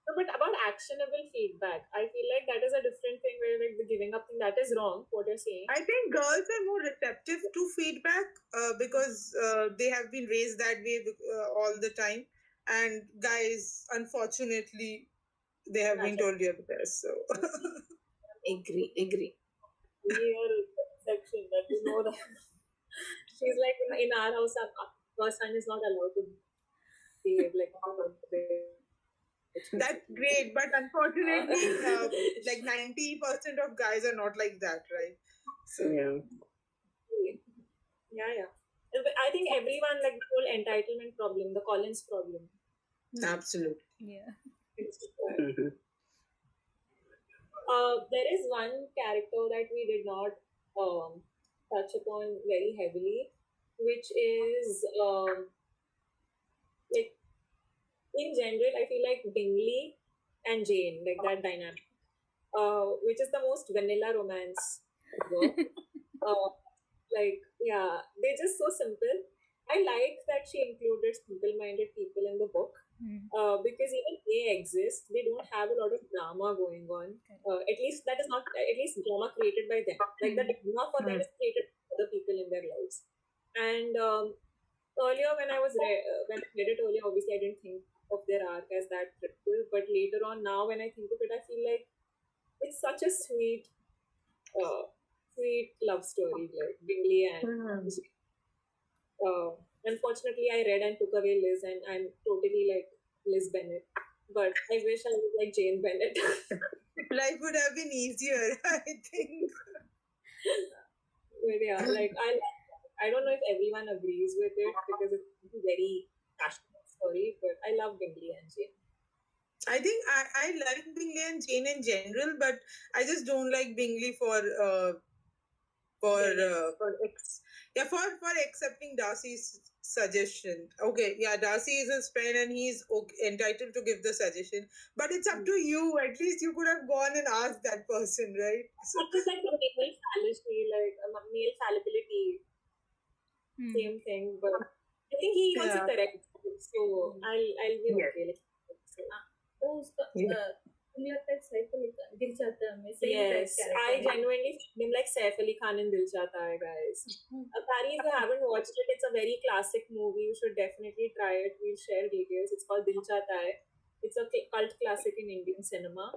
No, but about actionable feedback, I feel like that is a different thing where like the giving up thing that is wrong. What you're saying. I think girls are more receptive to feedback because they have been raised that way all the time, and guys, unfortunately, they have been told you're the best. So Agree. Real section that you know that she's like in our house, our son is not allowed to behave like that's great, but unfortunately, like 90% of guys are not like that, right? So yeah. I think everyone like the whole entitlement problem, the Collins problem. Absolutely. Yeah. There is one character that we did not touch upon very heavily, which is like in general, I feel like Bingley and Jane, like that dynamic, which is the most vanilla romance ever. They're just so simple. I like that she included simple-minded people in the book. Because even they exist, they don't have a lot of drama going on. At least that is not drama created by them. Like the drama for them is created by other people in their lives. And earlier, when I read it earlier, obviously I didn't think of their arc as that critical. But later on, now when I think of it, I feel like it's such a sweet love story, like Bingley and. Unfortunately, I read and took away Liz, and I'm totally like Liz Bennet. But I wish I was like Jane Bennet. Life would have been easier, I think. But yeah, like I don't know if everyone agrees with it because it's a very passionate story, but I love Bingley and Jane. I think I like Bingley and Jane in general, but I just don't like Bingley for accepting Darcy's suggestion. Okay, yeah, Darcy is his friend and he's entitled to give the suggestion, but it's up to you. At least you could have gone and asked that person, right? So it's like the male fallacy, like male fallibility. same thing, but I think he also corrects it, so I'll be okay. Like, so. वो उसका मुझे लगता है सैफ अली खान दिल चाहता है में same Yes, character I है. genuinely feel him like Saif Ali Khan in Dil Chahta Hai, guys. Apparently, if you haven't watched it, it's a very classic movie. You should definitely try it. We'll share details. It's called Dil Chahta Hai. It's a cult classic in Indian cinema.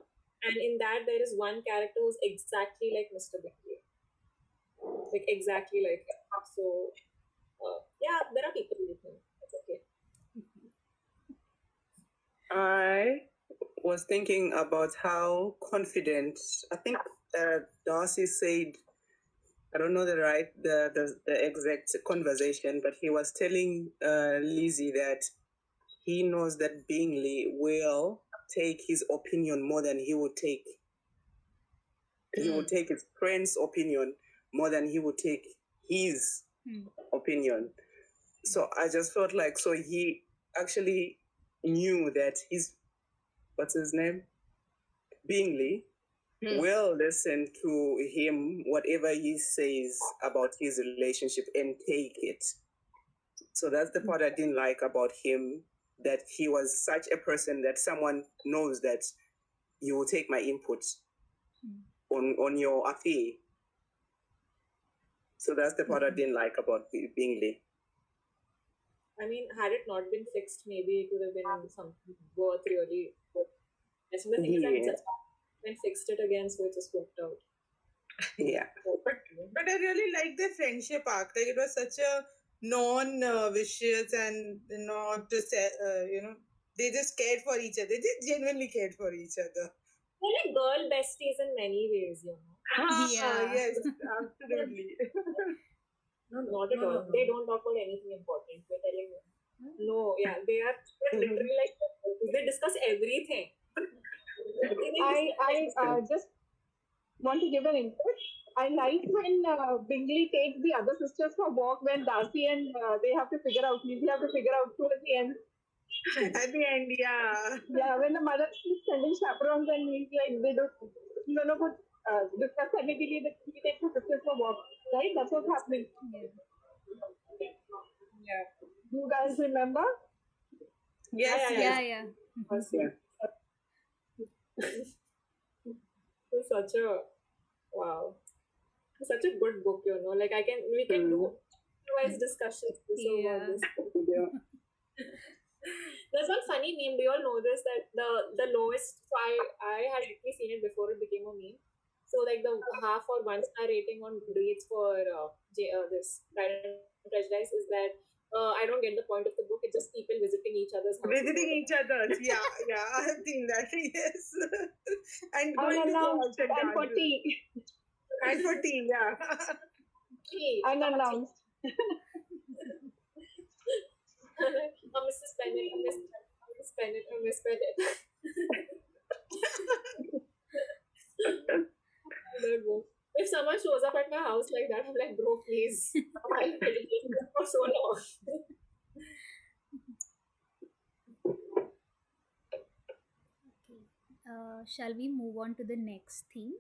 And in that, there is one character who's exactly like Mr. Bingley. Like, exactly like him. So, yeah, there are people with him. It's okay. I was thinking about how confident, I think Darcy said, I don't know the exact conversation, but he was telling Lizzie that he knows that Bingley will take his opinion more than he would take. He would take his friend's opinion more than he would take his opinion. So I just felt like, so he actually knew that what's his name? Bingley will listen to him, whatever he says about his relationship, and take it. So that's the part I didn't like about him, that he was such a person that someone knows that you will take my input on your affair. So that's the part I didn't like about Bingley. I mean, had it not been fixed, maybe it would have been something worth really. Yes, the thing is that it's just and fixed it again, so it just worked out. Yeah. But I really like the friendship arc. Like, it was such a non-vicious and not just, they just cared for each other. They genuinely cared for each other. They're like girl besties in many ways, you know. Yes, absolutely. No, not at all. They don't talk about anything important. We're telling you. No, yeah, they are literally like they discuss everything. I just want to give an input. I like when Bingley takes the other sisters for walk when Darcy and they have to figure out, Lizzie have to figure out towards the end. At the end, yeah. Yeah, when the mother is sending chaperones and he's like, they don't, कुछ discuss करने के लिए he takes the sisters for walk, right? That's what's happening. Yeah. Do you guys remember? Yes. Yeah. It's such a wow. It's such a good book, you know. Like we can do wise discussions about this. There's one funny meme. Do you all know this? That the lowest. So I had actually seen it before it became a meme. So like the half or 1-star rating on Goodreads for this Pride and Prejudice is that I don't get the point of the book. It's just people visiting each other's houses. Visiting each other. Yeah. I have seen that. Yes. And going to Unannounced and for tea. And for tea, yeah. Unannounced. Mrs. Bennett, Miss Bennett, Miss Bennett. If someone shows up at my house like that, I'm like, bro, please. I've been meditating for so long. Okay. Shall we move on to the next theme?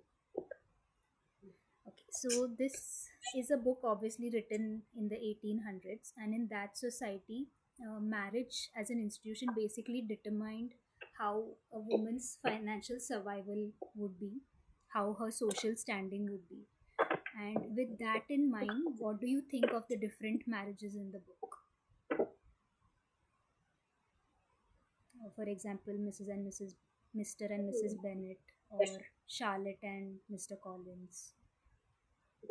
Okay, so this is a book obviously written in the 1800s, and in that society, marriage as an institution basically determined how a woman's financial survival would be, how her social standing would be. And with that in mind, what do you think of the different marriages in the book? For example, Mr. and Mrs. Bennet, or Charlotte and Mr. Collins,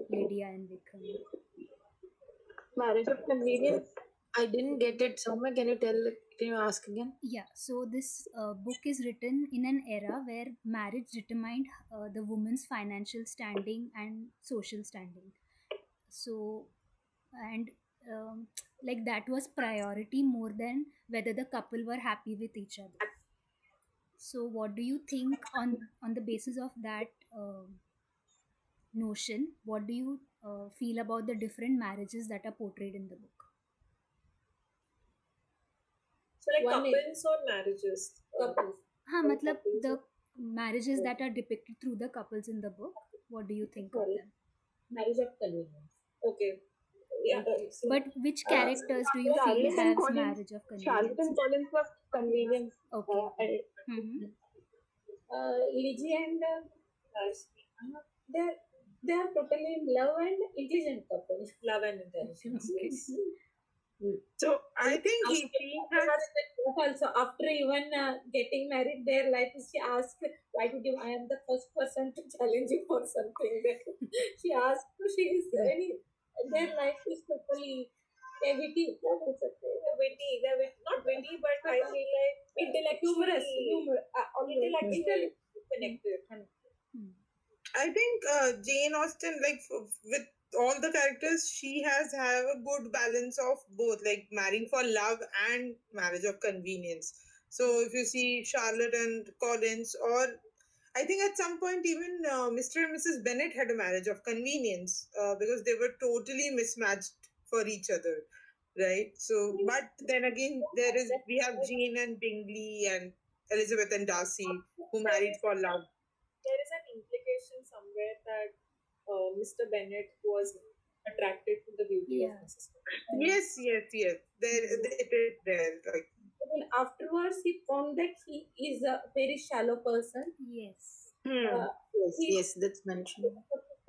Lydia and Wickham. Marriage of convenience. I didn't get it. Somewhere, can you ask again? Yeah, so this book is written in an era where marriage determined the woman's financial standing and social standing. So, and like that was priority more than whether the couple were happy with each other. So, what do you think on the basis of that notion? What do you feel about the different marriages that are portrayed in the book? So like couples or marriages? Couples. मतलब the marriages that are depicted through the couples in the book. What do you think of them? Marriage of convenience. Okay. Yeah, But which characters do you feel Charlotte and have Collins. marriage of Charlotte convenience? and Collins was convenience. Okay. Mm-hmm. Lizzie and Darcy, they're they are totally in love and intelligent couple. Love and intelligence. Okay. So I think he has. Also, after even getting married, their life is, she asked, "Why did you? I am the first person to challenge you for something." She asked, so she is any. Their life is totally witty. They're not witty, but I feel like intellectually, intellectually connected. I think Jane Austen, like with all the characters, she has have a good balance of both, like marrying for love and marriage of convenience. So if you see Charlotte and Collins, or I think at some point even Mr. and Mrs. Bennet had a marriage of convenience because they were totally mismatched for each other, right? So, but then again, we have Jane and Bingley and Elizabeth and Darcy who married for love. There is an implication somewhere that Mr. Bennet was attracted to the beauty of Mrs. Bennet. Yes. It is there. Like, And afterwards, he found that he is a very shallow person. Yes. Yes, that's mentioned.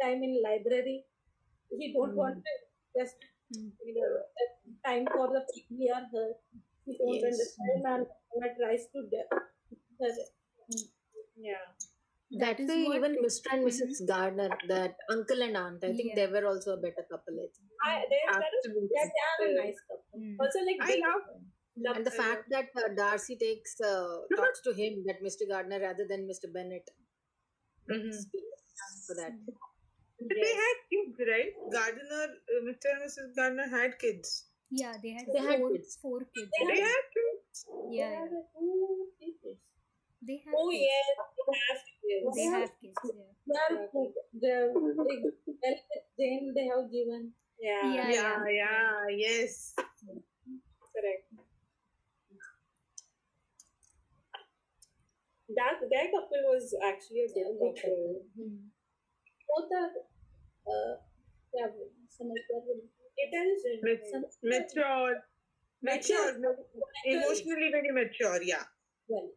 Time in library, he don't want to just time for the family or her. He don't Yes. understand and tries to yeah. That is way, what- even Mr. and Mrs. Gardner, that uncle and aunt, I think Yeah. they were also a better couple. I think. They are a nice couple. Also, like I love And the fact that Darcy talks to him, that Mr. Gardner rather than Mr. Bennet, speaks for that. They had kids, right? Mr. and Mrs. Gardner had kids. Yeah, they had They had four kids. kids. They had kids. Yeah. They have Oh kids. yes, They have kids. Jane they have given. Yeah, yes. Correct. Their couple was actually a good couple. Both are intelligent, Mature, emotionally very mature. Yeah. Well,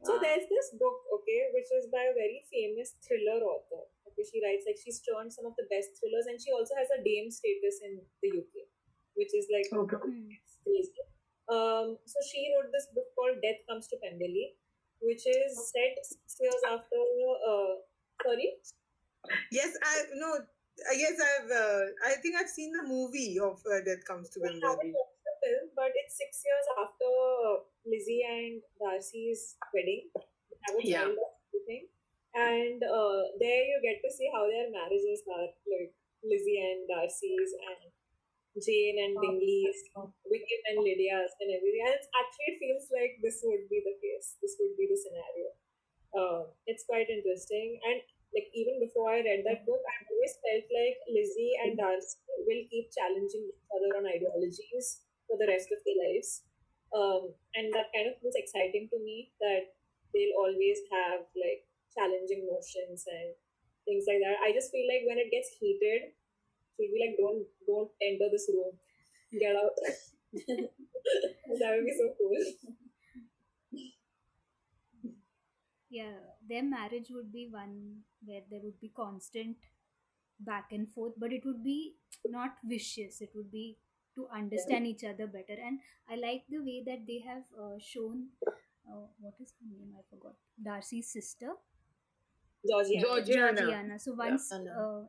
so there's this book, okay, which is by a very famous thriller author. Okay, she writes like she's turned some of the best thrillers, and she also has a Dame status in the UK, which is like it's crazy. So she wrote this book called Death Comes to Pemberley, which is set 6 years after. Sorry. Yes, I think I've seen the movie of Death Comes to Pemberley. But it's 6 years after Lizzie and Darcy's wedding. They have a child or everything. And there you get to see how their marriages are, like Lizzie and Darcy's and Jane and Bingley's, Wickham and Lydia's and everything. And actually it feels like this would be the case. This would be the scenario. It's quite interesting. And like even before I read that book, I always felt like Lizzie and Darcy will keep challenging each other on ideologies for the rest of their lives. And that kind of feels exciting to me that they'll always have like challenging notions and things like that. I just feel like when it gets heated, she'll be like, don't enter this room. Get out. That would be so cool. Yeah, their marriage would be one where there would be constant back and forth, but it would be not vicious. It would be to understand each other better. And I like the way that they have shown what is her name? I forgot. Darcy's sister. Georgiana. So once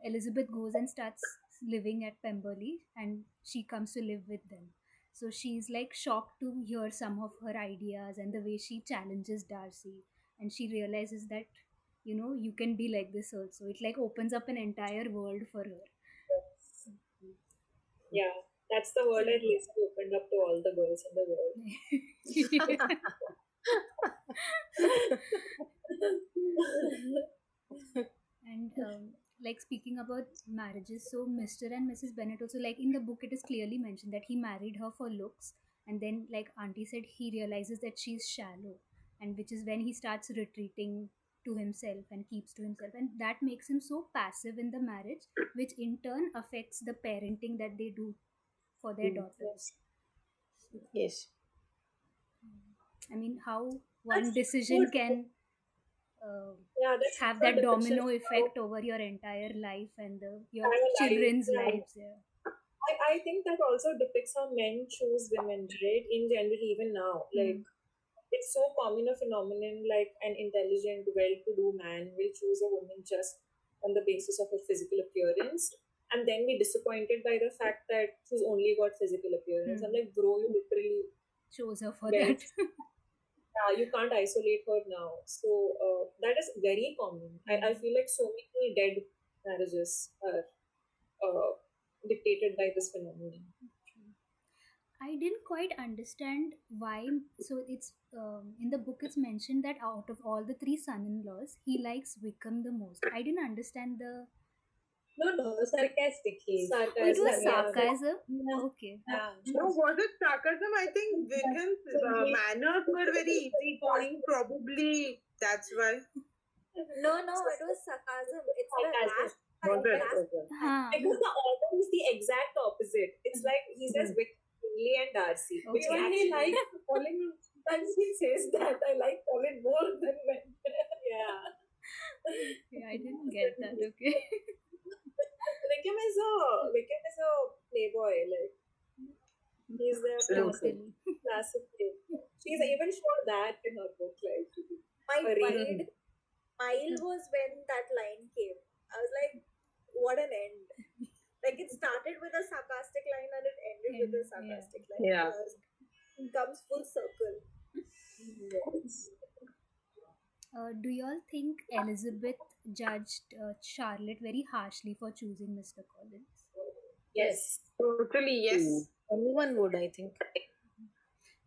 Elizabeth goes and starts living at Pemberley and she comes to live with them. So she's like shocked to hear some of her ideas and the way she challenges Darcy. And she realizes that, you can be like this also. It like opens up an entire world for her. Yeah, that's the world at least opened up to all the girls in the world. And like speaking about marriages, so Mr. and Mrs. Bennet also, like in the book it is clearly mentioned that he married her for looks, and then like auntie said, he realizes that she's shallow, and which is when he starts retreating to himself and keeps to himself, and that makes him so passive in the marriage, which in turn affects the parenting that they do for their daughters. Yes. I mean, how one decision can that's have good that depiction domino of effect over your entire life and your our life. children's Yeah. lives. Yeah. I think that also depicts how men choose women, right? In general, even now. Like, it's so common a phenomenon, like an intelligent, well-to-do man will choose a woman just on the basis of her physical appearance and then be disappointed by the fact that she's only got physical appearance. I'm like, bro, you literally chose her for well, that. you can't isolate her now. So that is very common. I feel like so many dead marriages are dictated by this phenomenon. I didn't quite understand why. So it's in the book. It's mentioned that out of all the three son-in-laws, he likes Wickham the most. I didn't understand the. No, sarcastic. Sarcasm. Oh, it was Yeah. sarcasm. Yeah. Okay. No, was it sarcasm? I think Wickham's manners were very easygoing. Probably that's why. No, it was sarcasm. It's the last Was it? Because the order is the exact opposite. It's like he says Vic, Lee and Darcy. Okay. Which one he likes Colin. Sometimes he says that I like Colin more than men. Yeah. Yeah, I didn't get that. Okay. Wickham is a playboy. Like he's the classic playboy. She's even shown that in her book. Like Mile was when that line came. I was like, what an end. Like it started with a sarcastic line and it ended with a sarcastic line. Yeah. It comes full circle. Yes. Do you all think Elizabeth judged Charlotte very harshly for choosing Mr. Collins? Yes. Totally, yes. Anyone would, I think.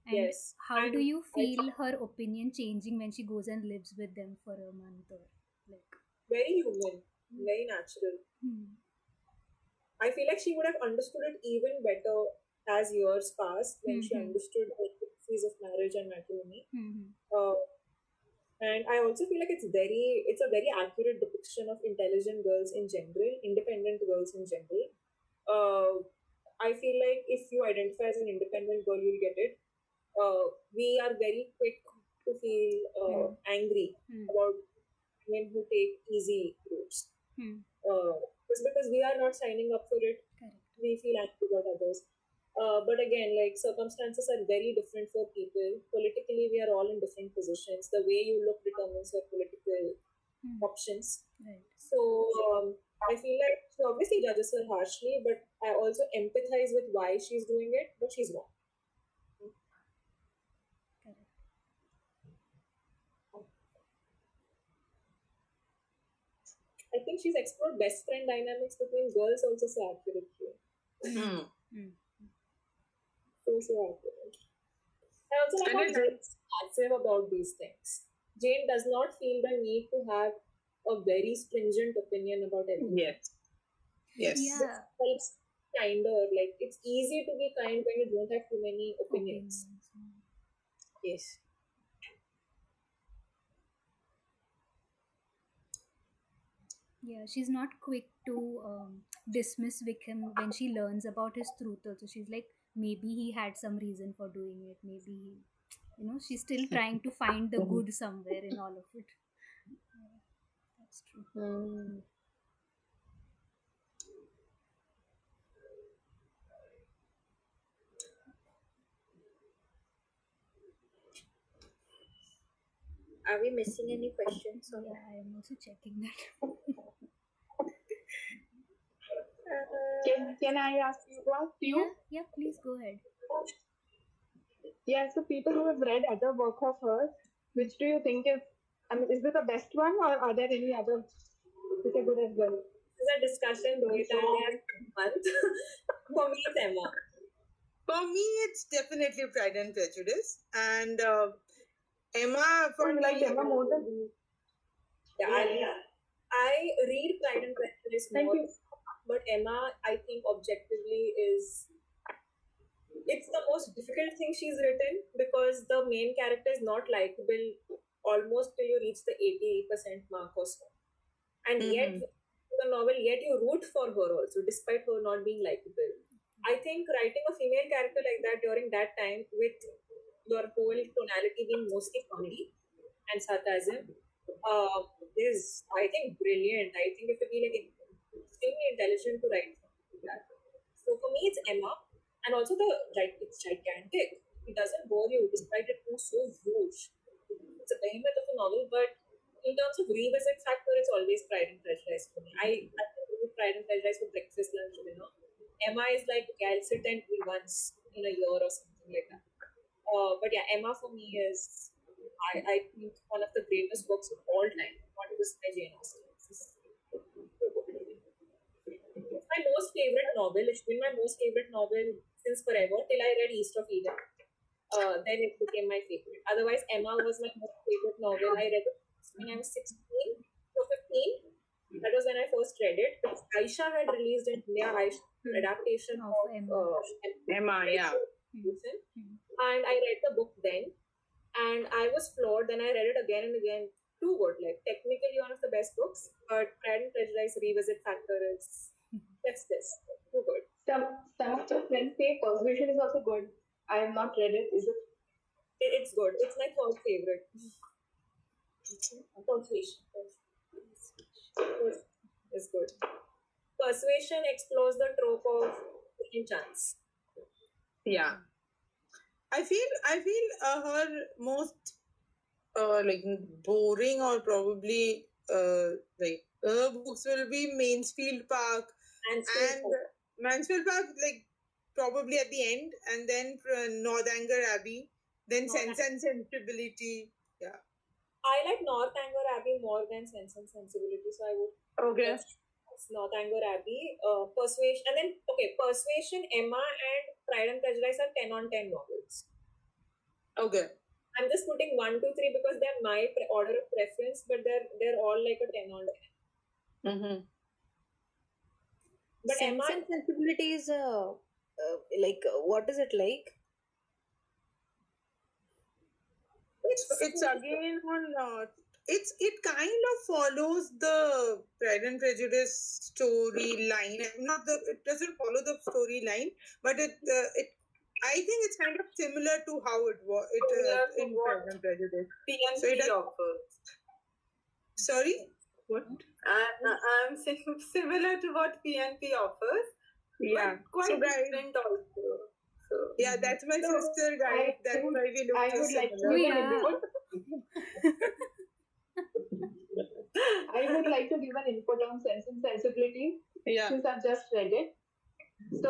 And Yes. how And do you feel her opinion changing when she goes and lives with them for a month or like? Very human, very natural. I feel like she would have understood it even better as years passed when she understood the intricacies of marriage and matrimony. And I also feel like it's a very accurate depiction of intelligent girls in general, independent girls in general. I feel like if you identify as an independent girl, you'll get it. We are very quick to feel angry about women who take easy routes. Just because we are not signing up for it, we feel angry about others. But again, like circumstances are very different for people. Politically, we are all in different positions. The way you look determines your political options. Right. So I feel like she obviously judges her harshly, but I also empathize with why she's doing it, but she's wrong. Correct. I think she's explored best friend dynamics between girls also so accurately. So accurate. I also like how Jane is passive about these things. Jane does not feel the need to have a very stringent opinion about everything. Yes. Yeah. This helps kinder. Like it's easy to be kind when you don't have too many opinions. Yes. Yeah, she's not quick to dismiss Wickham when she learns about his truth. Also, she's like, maybe he had some reason for doing it. Maybe he, she's still trying to find the good somewhere in all of it. Yeah, that's true. Are we missing any questions? Yeah, I am also checking that. Can I ask you? Yeah, please go ahead. Yeah, so people who have read other work of hers, which do you think is this the best one or are there any others which are good as well? This is a discussion though, it has month. For me, it's Emma. For me, it's definitely Pride and Prejudice. And Emma, for me, like Emma more than I read Pride and Prejudice more, but Emma, I think objectively it's the most difficult thing she's written because the main character is not likable almost till you reach the 80% mark or so. And yet, the novel, yet you root for her also, despite her not being likable. I think writing a female character like that during that time, with your whole tonality being mostly comedy and sarcasm, is, I think, brilliant. I think you have to be like extremely intelligent to write something like that. So for me, it's Emma, and also it's gigantic. It doesn't bore you, despite it being so huge. It's a behemoth of a novel, but in terms of revisit factor, it's always Pride and Prejudice for me. I can read Pride and Prejudice for breakfast, lunch, dinner. Emma is like, okay, I'll sit and read once in a year or something like that. But yeah, Emma for me is, I think, one of the greatest books of all time. Not just by Jane Austen. It's my most favorite novel. It's been my most favorite novel since forever, till I read East of Eden. Then it became my favorite. Otherwise, Emma was my most favorite novel. I read it when I was 16 or 15. That was when I first read it. Because Aisha had released in India adaptation of Emma, yeah. And I read the book then, and I was floored. Then I read it again and again. Too good. Like, technically one of the best books, but Pride and Prejudice revisit factor is that's this. Too good. Some of your friends say Persuasion is also good. I have not read it. Is it? It's good. It's my third favorite. Persuasion is good. Persuasion explores the trope of taking chance. Yeah. I feel her most like boring or probably like books will be Mansfield Park and Mansfield Park, like probably at the end, and then Northanger Abbey, then Sense and Sensibility. Yeah. I like Northanger Abbey more than Sense and Sensibility, so I would Northanger Abbey, Persuasion, and then Persuasion, Emma, and Pride and Prejudice are 10 on 10 novels. Okay. I'm just putting 1, 2, 3 because they're my order of preference, but they're all like a 10 on 10. Mm-hmm. But Sense Emma, and Sensibility is what is it like? It's again on it kind of follows the Pride and Prejudice storyline. It doesn't follow the storyline, but it I think it's kind of similar to how it was in Pride and Prejudice. PNP offers. Sorry, what? I'm saying similar to what PNP offers. Yeah, but quite different also. So, yeah, that's my sister, guys. That's why we look so similar. I would like to give an input on Sense and Sensibility, since I've just read it. So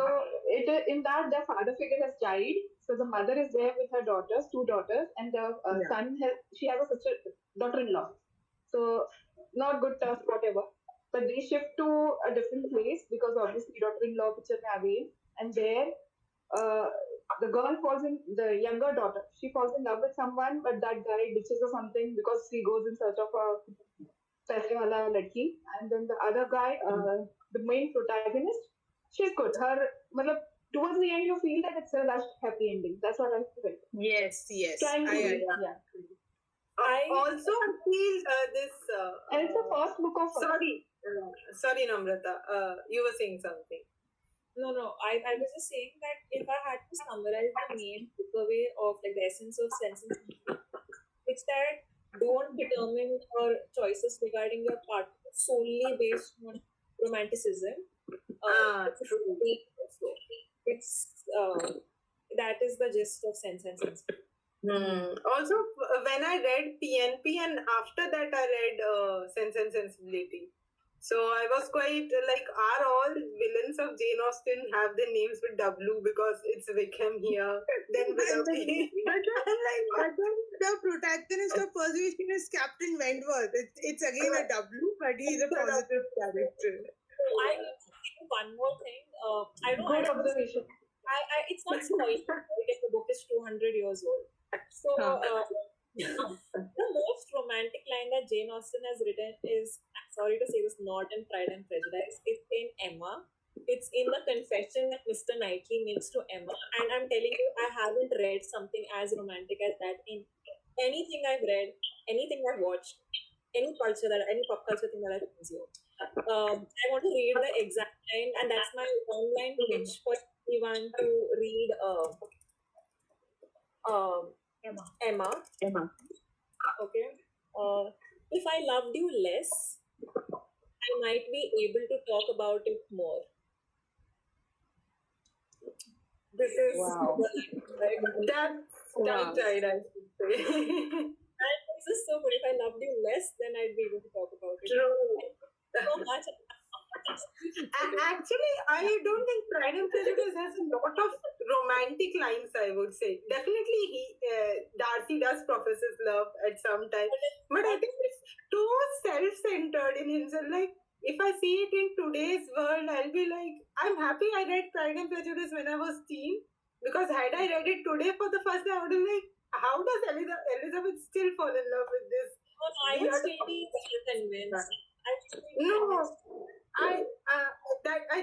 in that the father figure has died. So the mother is there with her daughters, 2 daughters, and the son she has a sister, daughter-in-law. So not good terms, whatever. But they shift to a different place because obviously daughter-in-law picture mein away, and there the girl falls in, the younger daughter, she falls in love with someone, but that guy ditches or something because he goes in search of a paise wala ladki. And then the other guy, the main protagonist, she's good. Towards the end you feel that it's a last happy ending. That's what I feel. Yes. I also feel this and it's the first book of sorry Namrata, you were saying something. No, I was just saying that if I had to summarize the main takeaway of like the essence of Sense and Sensibility, it's that don't determine your choices regarding your partner solely based on romanticism. True. It's that is the gist of Sense and Sensibility. Also, when I read PNP and after that I read Sense and Sensibility. So I was quite like, are all villains of Jane Austen have their names with W because it's Wickham here, then with a P. But the protagonist of Persuasion is Captain Wentworth. It's again a W, but he's a positive character. I need to say one more thing. I don't. Good observation. It's not spoiled if the book is 200 years old. So the most romantic line that Jane Austen has written is, sorry to say this, not in Pride and Prejudice. It's in Emma. It's in the confession that Mr. Knightley makes to Emma. And I'm telling you, I haven't read something as romantic as that in anything I've read, anything I've watched, any pop culture thing that I've consumed. I want to read the exact line, and that's my online pitch for anyone to read Emma. Okay. If I loved you less, I might be able to talk about it more. This is Wow. like, That's tongue-tied, I should say. and this is so good. If I loved you less, then I'd be able to talk about it. True. So much. Actually, I don't think Pride and Prejudice has a lot of romantic lines, I would say. Definitely, Darcy does profess his love at some time. But I think it's too self-centered in himself. Like, if I see it in today's world, I'll be like, I'm happy I read Pride and Prejudice when I was teen. Because had I read it today for the first time, I would be like, how does Elizabeth still fall in love with this? No, I would still be convinced. I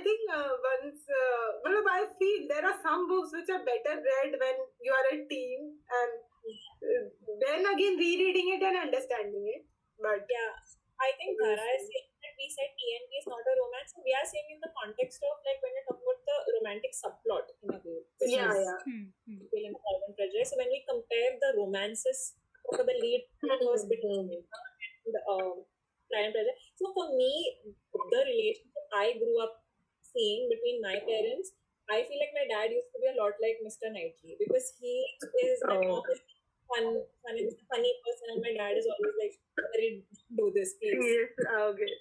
think once, I feel there are some books which are better read when you are a teen, and then again rereading it and understanding it. But yeah, I think Tara is saying that we said TNP is not a romance. So we are saying in the context of like when you're talking about the romantic subplot in a way. In Pride and Prejudice. So when we compare the romances for the lead was between Pride and Prejudice. So for me, the relationship I grew up seeing between my parents, I feel like my dad used to be a lot like Mr. Knightley because he is my mom is funny person, and my dad is always like, do this, please. Yes, okay.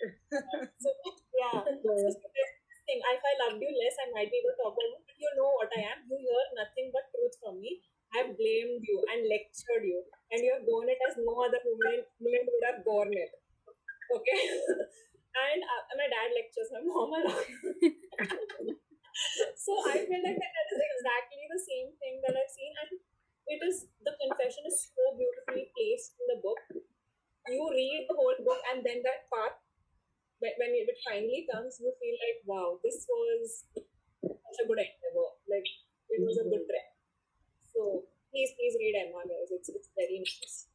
So yeah, if I loved you less, I might be able to talk about it, but you know what I am. You hear nothing but truth from me. I've blamed you and lectured you, and you have borne it as no other woman would have borne it. Okay. And my dad lectures my mom a lot. So I feel like that is exactly the same thing that I've seen, and the confession is so beautifully placed in the book. You read the whole book, and then that part, when it finally comes, you feel like, wow, this was such a good endeavor. Like, it was a good trek. So please read Emma, guys. It's very nice.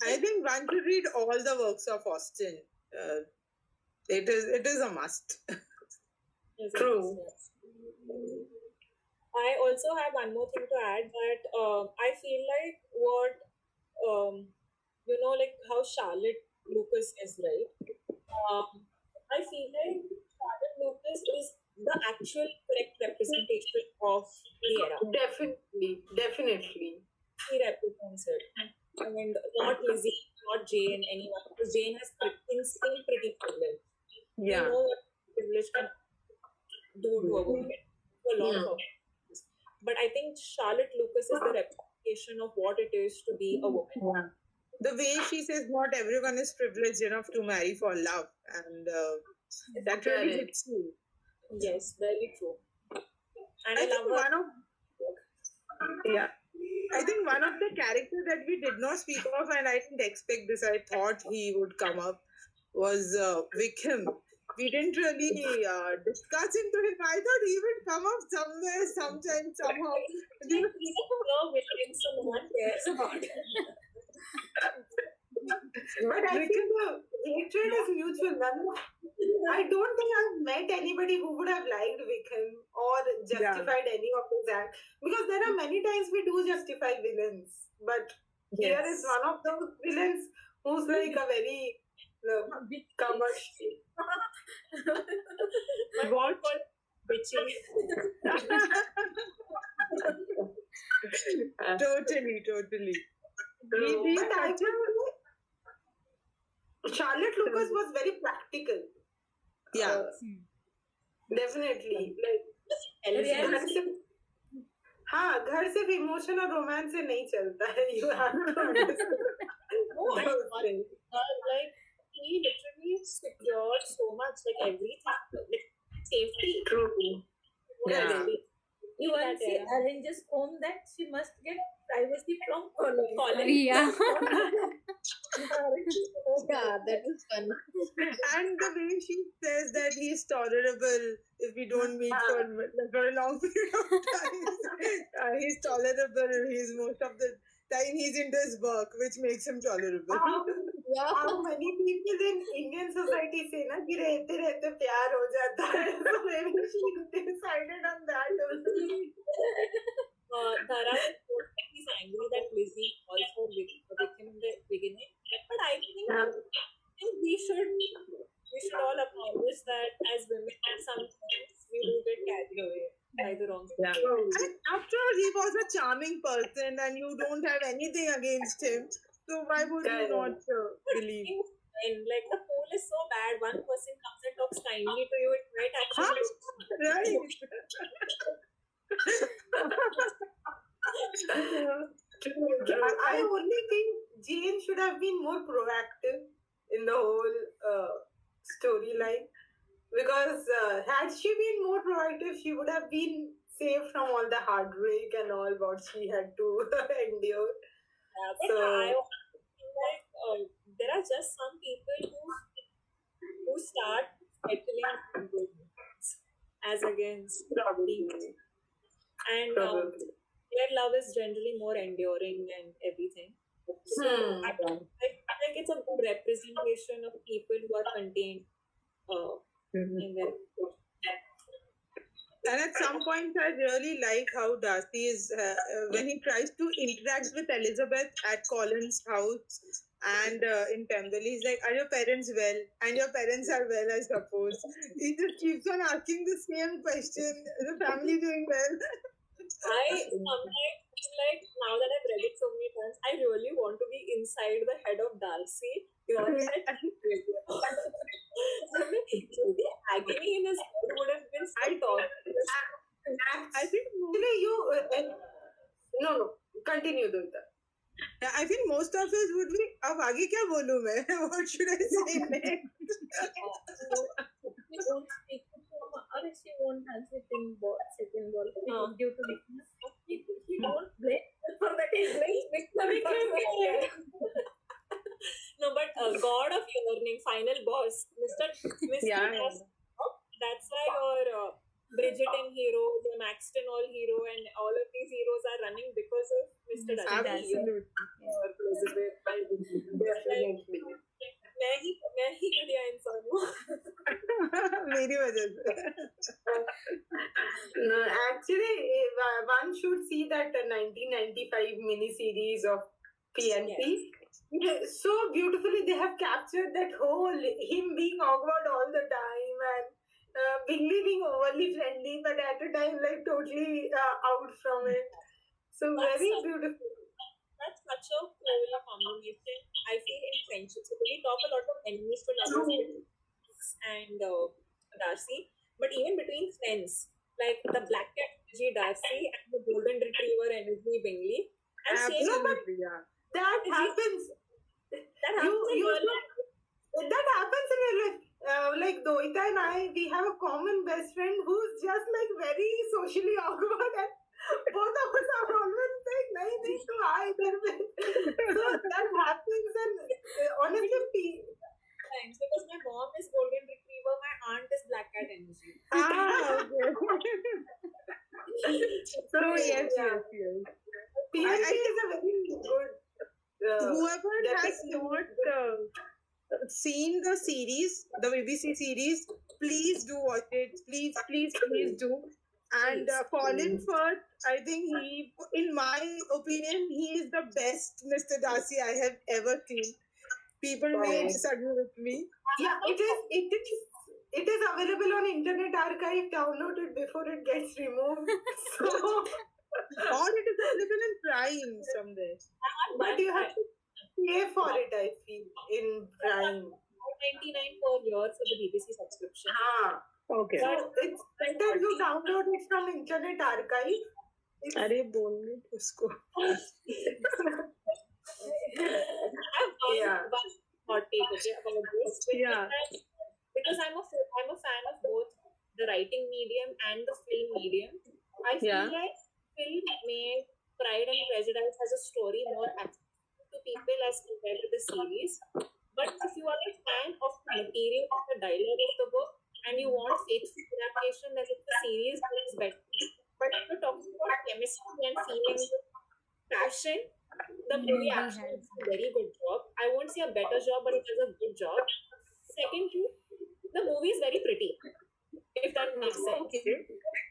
I think one should read all the works of Austen. It is a must. True. I also have one more thing to add that I feel like what like how Charlotte Lucas is, right? I feel like Charlotte Lucas is the actual correct representation of the era. Definitely. He represents it. And not Lizzie, not Jane, anyone. Because Jane has still pretty privilege. Yeah. You know what privilege can do to a woman. To a lot of women. But I think Charlotte Lucas is the representation of what it is to be a woman. Yeah. The way she says not everyone is privileged enough to marry for love, and that really hits you. Yes, very true. And I think one of the characters that we did not speak of, and I didn't expect this, I thought he would come up, was Wickham. We didn't really discuss him to him. I thought he would come up somewhere, sometime, somehow. He's a poor Wickham, so no one cares about it. But I think the hatred is mutual. I don't think I've met anybody who would have liked Wickham or justified any of his acts. Because there are many times we do justify villains. But here is one of those villains who's like a very commercial. What called bitchy? Totally. But I think Charlotte Lucas was very practical. Yeah. Definitely. घर सिर्फ emotion और romance से नहीं चलता है. You have to understand. Like he literally secured so much, like everything, like safety. True. Yeah. Even she arranges home that she must get privacy from Colin. Yeah. Yeah, that is fun. And the way she says that he's tolerable if we don't meet for a long period of time. He's tolerable. He's most of the time he's into his work, which makes him tolerable. How many people in Indian society say na कि रहते रहते प्यार हो जाता है, so maybe she decided on that also. Dhara is angry that Lizzie also with him in the beginning, but I think we should all acknowledge that as women sometimes we do get carried away by the wrong thing. And after all, he was a charming person and you don't have anything against him. So why would you not believe? And like the pool is so bad, one person comes and talks kindly to you, it might actually I only think Jane should have been more proactive in the whole storyline, because had she been more proactive, she would have been saved from all the heartbreak and all what she had to endure. But I feel like there are just some people who start settling as against property, and their love is generally more enduring and everything. So I feel like it's a good representation of people who are contained in their. And at some point, I really like how Darcy is, when he tries to interact with Elizabeth at Colin's house and in Pemberley, he's like, are your parents well? And your parents are well, I suppose. He just keeps on asking the same question. Is the family doing well? I sometimes feel like now that I've read it so many times, I really want to be inside the head of Darcy. The agony in his head would have been so torturous. I think no, continue, Dutta. I think most of us would be, अब आगे क्या बोलूं मैं? What should I say next? She won't answer second ball due to weakness. He don't blame for that. He blames victim. No, but God of learning, final boss, Mr. That's why your Bridgerton hero, the Maxton all hero, and all of these heroes are running because of Mr. Darcy. मैं ही घटिया इंसान हूँ. मेरी वजह से. No, actually, one should see that 1995 mini-series of PNP. Yes. So beautifully they have captured that whole, him being awkward all the time and Bingley being overly friendly, but at a time like totally out from it. So very beautiful. That's such a cool combination. I feel in friendship. So we talk a lot of enemies to lovers and Darcy, but even between friends, like the Black Cat energy Darcy and the Golden Retriever energy Bingley. And Absolutely, that happens. That happens in real life. That happens in real life. Like Doita and I, we have a common best friend who's just like very socially awkward, and both of us are always like, nahi, to either way. So that happens, and honestly, times because my mom is Golden Retriever, my aunt is Black Cat energy. So yes. PNP is a very good. Whoever has not seen the series, the BBC series, please do watch it. Please do. And Colin Firth, I think he, in my opinion, he is the best Mr. Darcy I have ever seen. People may disagree with me. Yeah, it is available on Internet Archive. Download it before it gets removed. So, or it is available in Prime somewhere. But you have to pay for it, I feel, in Prime. $4.99 per year for the BBC subscription. Okay. So it's better you download it from Internet Archive. अरे बोलने उसको. One hot take about this. Because I'm a fan of both the writing medium and the film medium. I feel like film made Pride and Prejudice as a story more accessible to people as compared to the series. But if you are a fan of the material of the dialogue of the book and you want faithful adaptation, then it's the series that is better. But if you're talking about chemistry and feelings, passion, the movie Movie actually has. does a very good job. I won't say a better job, but it does a good job. Secondly, the movie is very pretty, if that makes sense. Okay.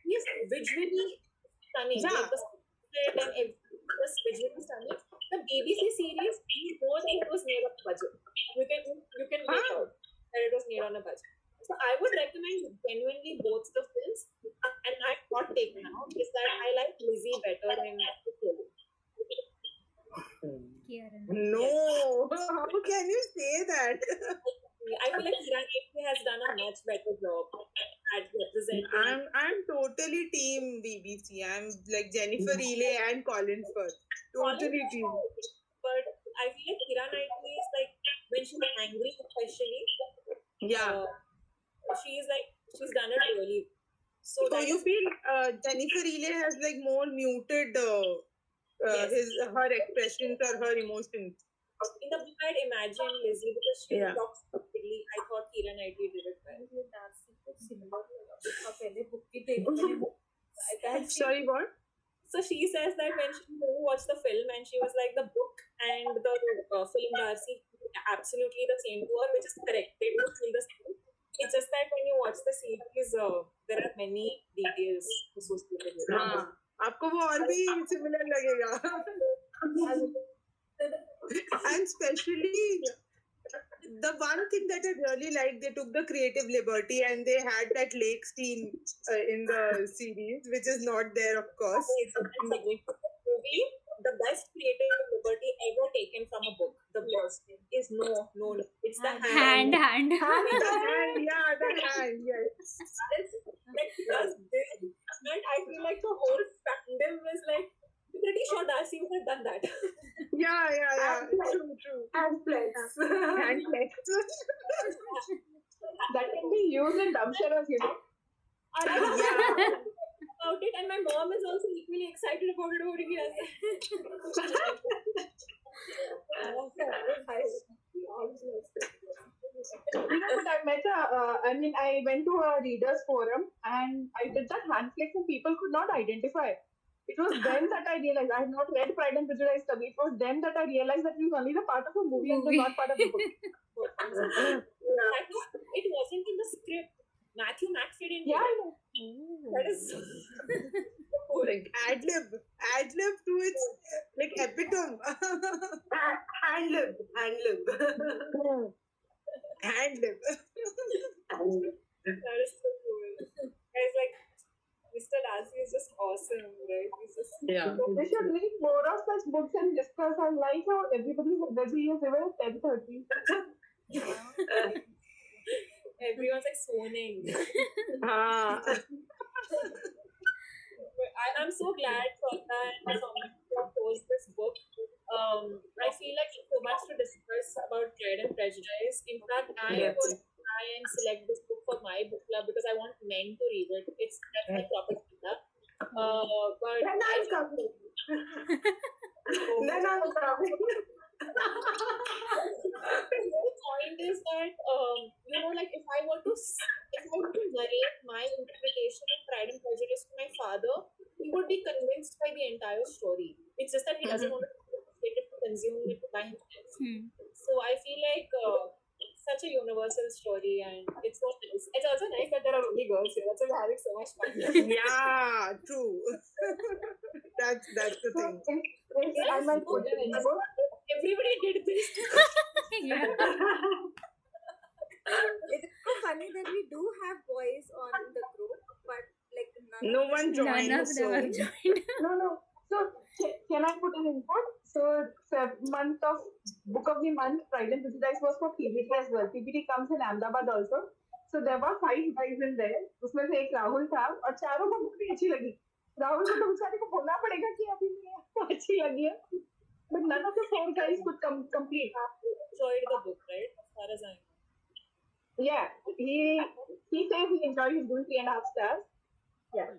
Yes, visually stunning. Yeah. Like the set and everything was visually stunning. The BBC series, you don't think it was made on a budget. You can make out that it was made on a budget. So I would recommend genuinely both the films. And my hot take now is that I like Lizzie better than Chloe. Kieran. No, how can you say that? I feel like Kiran Knightley has done a much better job at representing. I'm totally team BBC. I'm like Jennifer Ely and Colin Firth. Totally team. But I feel like Kiran Knightley is like when she's angry, especially. Yeah. She's done it really. So So you feel Jennifer Ely has like more muted her expressions or her emotions. In the book, I'd imagine Lizzie because she talks rapidly. I thought Keira Knightley did it well. Sorry, what? So she says that when she watched the film and she was like the book and the film Darcy absolutely the same to her, which is correct. They both feel the same. It's just that when you watch the series, there are many details associated with it. आपको वो और भी similar लगेगा. And especially the one thing that I really liked, they took the creative liberty and they had that lake scene in the series, which is not there, of course. The best creative liberty ever taken from a book, the best, is no. It's the hand. The hand, yeah, the hand, yes. Like, does this, and I feel like the whole fandom is like, I'm pretty sure Darcy would have done that. Yeah. True. And flex. Hand flex. That can be used in dumpsters, you know. About it, and my mom is also equally excited about it over here. But I went to a readers forum and I did that hand flex and people could not identify. It was then that I realized I had not read Pride and Prejudice. It was then that I realized that it was only the part of a movie and was not part of the book. It wasn't in the script. Matthew Maxfield in I know. That is like ad lib to its like epitome. Hand lib. That is so cool. Guys, like Mr. Darcy is just awesome, right? He's just They should read more of such books and discuss. I like how everybody's energy is even at 10:30. Everyone's like swoning. I'm so glad Swata and Soumya chose this book. I feel like there's so much to discuss about Pride and Prejudice. In fact, I would try and select this book for my book club because I want men to read it. That's my propaganda. But Then I'm coming. The point is that like if I were to narrate my interpretation of Pride and Prejudice to my father, he would be convinced by the entire story. It's just that he doesn't want to consume it by himself. So I feel like it's such a universal story, and it's so nice. It's also nice that there are only girls here. That's why we're having so much fun. Yeah, true. That's the thing. I might put it in the book. Everybody did this. It's so funny that we do have boys on the group, but like no one joined. None of them have joined. No. So can I put an input? So month of book of the month, Pride and Prejudice was for PBT as well. PBT comes in Ahmedabad also. So there were 5 guys in there. उसमें से एक राहुल था और चारों को book भी अच्छी लगी. राहुल को तो बेचारे को बोलना पड़ेगा कि अभी नहीं अच्छी लगी है. But none of the 4 guys could complete. Enjoyed the book, right? As far as I know. Yeah, he says he enjoyed. He's doing 3.5 stars. Yeah.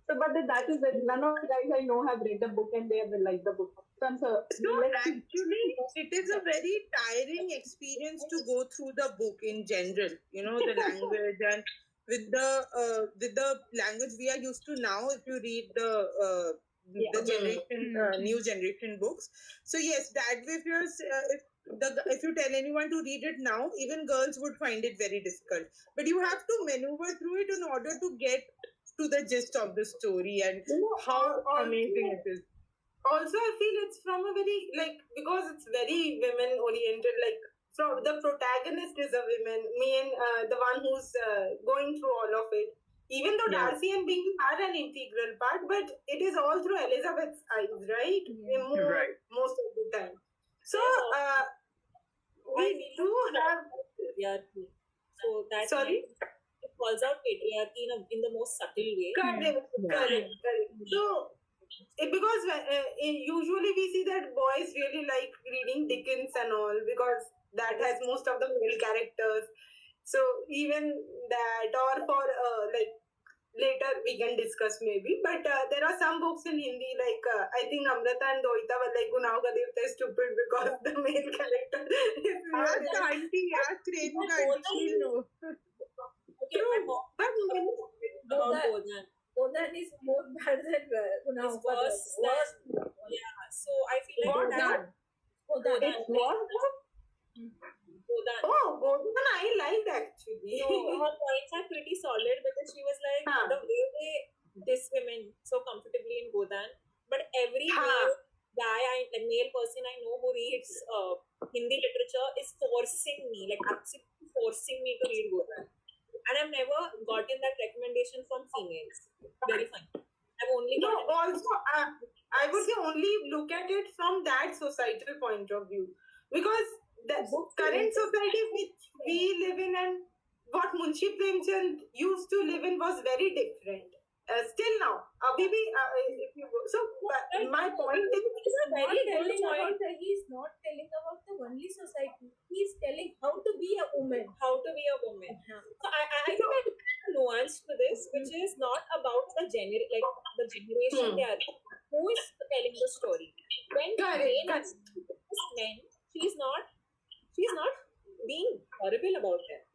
So, but that is it. None of the guys I know have read the book and they have liked the book. So, actually, it is a very tiring experience to go through the book in general. You know, the language and with the language we are used to now. If you read the the generation, new generation books. So yes, that way, if you tell anyone to read it now, even girls would find it very difficult. But you have to maneuver through it in order to get to the gist of the story and how amazing it is. Also, I feel it's from a very, like, because it's very women oriented, like, so the protagonist is a woman, the one who's going through all of it. Even though Darcy and Bingley are an integral part, but it is all through Elizabeth's eyes, right? Most of the time. So, we do have patriarchy. So that Sorry? it calls out patriarchy in the most subtle way. Correct. So, because usually we see that boys really like reading Dickens and all, because that has most of the male characters. So even that, or for like later we can discuss maybe. But there are some books in Hindi, like I think Amrita and Doita were like Gunav ka Devta is stupid because the main character is Ask auntie, ask Renuka, she'll know. Okay, but Godan is more bad than it's worse than, yeah. So I feel like that. It's what? Godan. Oh, Godan I liked actually. So her points are pretty solid because she was like the way they diss women so comfortably in Godan, but every male person I know who reads Hindi literature is forcing me, like absolutely forcing me to read Godan. And I've never gotten that recommendation from females. Very funny. I've only also I would say only look at it from that societal point of view, because the current society which we live in and what Munshi Premchand used to live in was very different. Still now, my point is he's not telling about the only society. He's telling how to be a woman. How to be a woman. So I think I have a nuance to this, which is not about the generation they are. Who is telling the story? When Jane is men, she's not being horrible about them.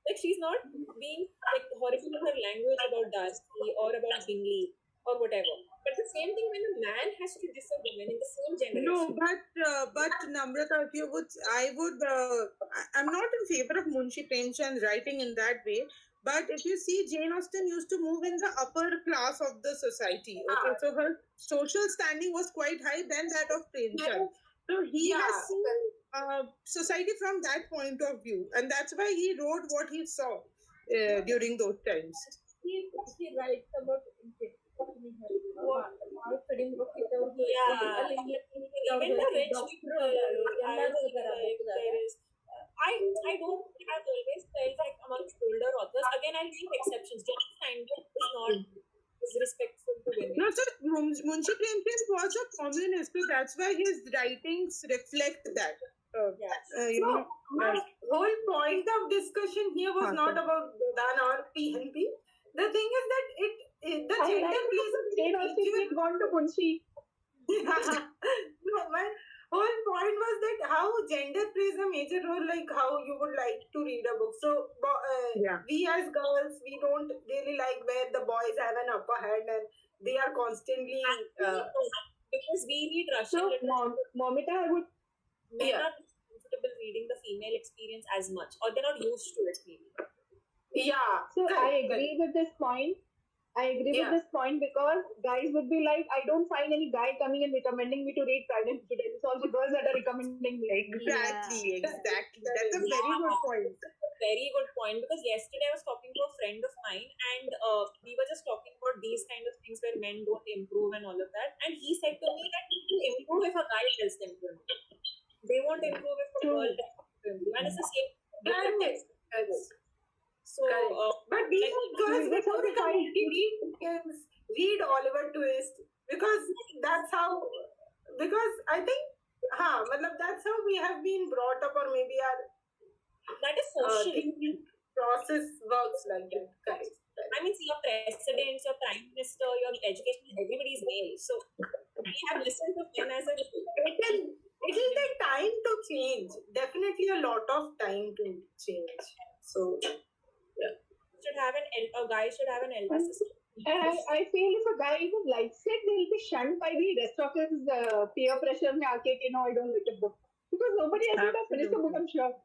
Like she's not being like horrible in her language about Darcy or about Bingley or whatever. But the same thing when a man has to diss a woman in the same generation. No, but Namrata, I'm not in favor of Munshi Premchand's writing in that way. But if you see, Jane Austen used to move in the upper class of the society. Okay, so her social standing was quite high than that of Premchand. So he has seen society from that point of view, and that's why he wrote what he saw during those times. He writes about even the rich people, I don't. I've always felt like amongst older authors. Again, I'll make exceptions. John Steinbeck is not disrespectful to women. No, sir. Munshi Premchand was a communist, so that's why his writings reflect that. My whole point of discussion here was not about Godan or PNP. The thing is that the gender plays a major gone to Munshi. No, my whole point was that how gender plays a major role, like how you would like to read a book. So we as girls, we don't really like where the boys have an upper hand and they are constantly because we read Russian literature. Momita, I would. Men are not comfortable reading the female experience as much, or they're not used to it maybe. Yeah. So I agree with this point. With this point because guys would be like, I don't find any guy coming and recommending me to read Pride and Prejudice. It's all the girls that are recommending me. Exactly. That's a very good point. Very good point, because yesterday I was talking to a friend of mine and we were just talking about these kind of things where men don't improve and all of that, and he said to me that people improve if a guy tells them to improve. They won't improve if a girl tells them to improve, and it's the same. So, but we girls before we read Oliver Twist, because that's how. Because I think, that's how we have been brought up, or maybe our that is social process works like that, guys. I mean, see, your president, your prime minister, your education, everybody's male. So we have listened to men as a. It will take time to change. Definitely a lot of time to change. So. A guy should have an elder sister. And I feel if a guy even likes it, they'll be shunned by the rest of his peer pressure. Mein aake ki, no, I don't like a book. Because nobody else would have finished the book, I'm sure.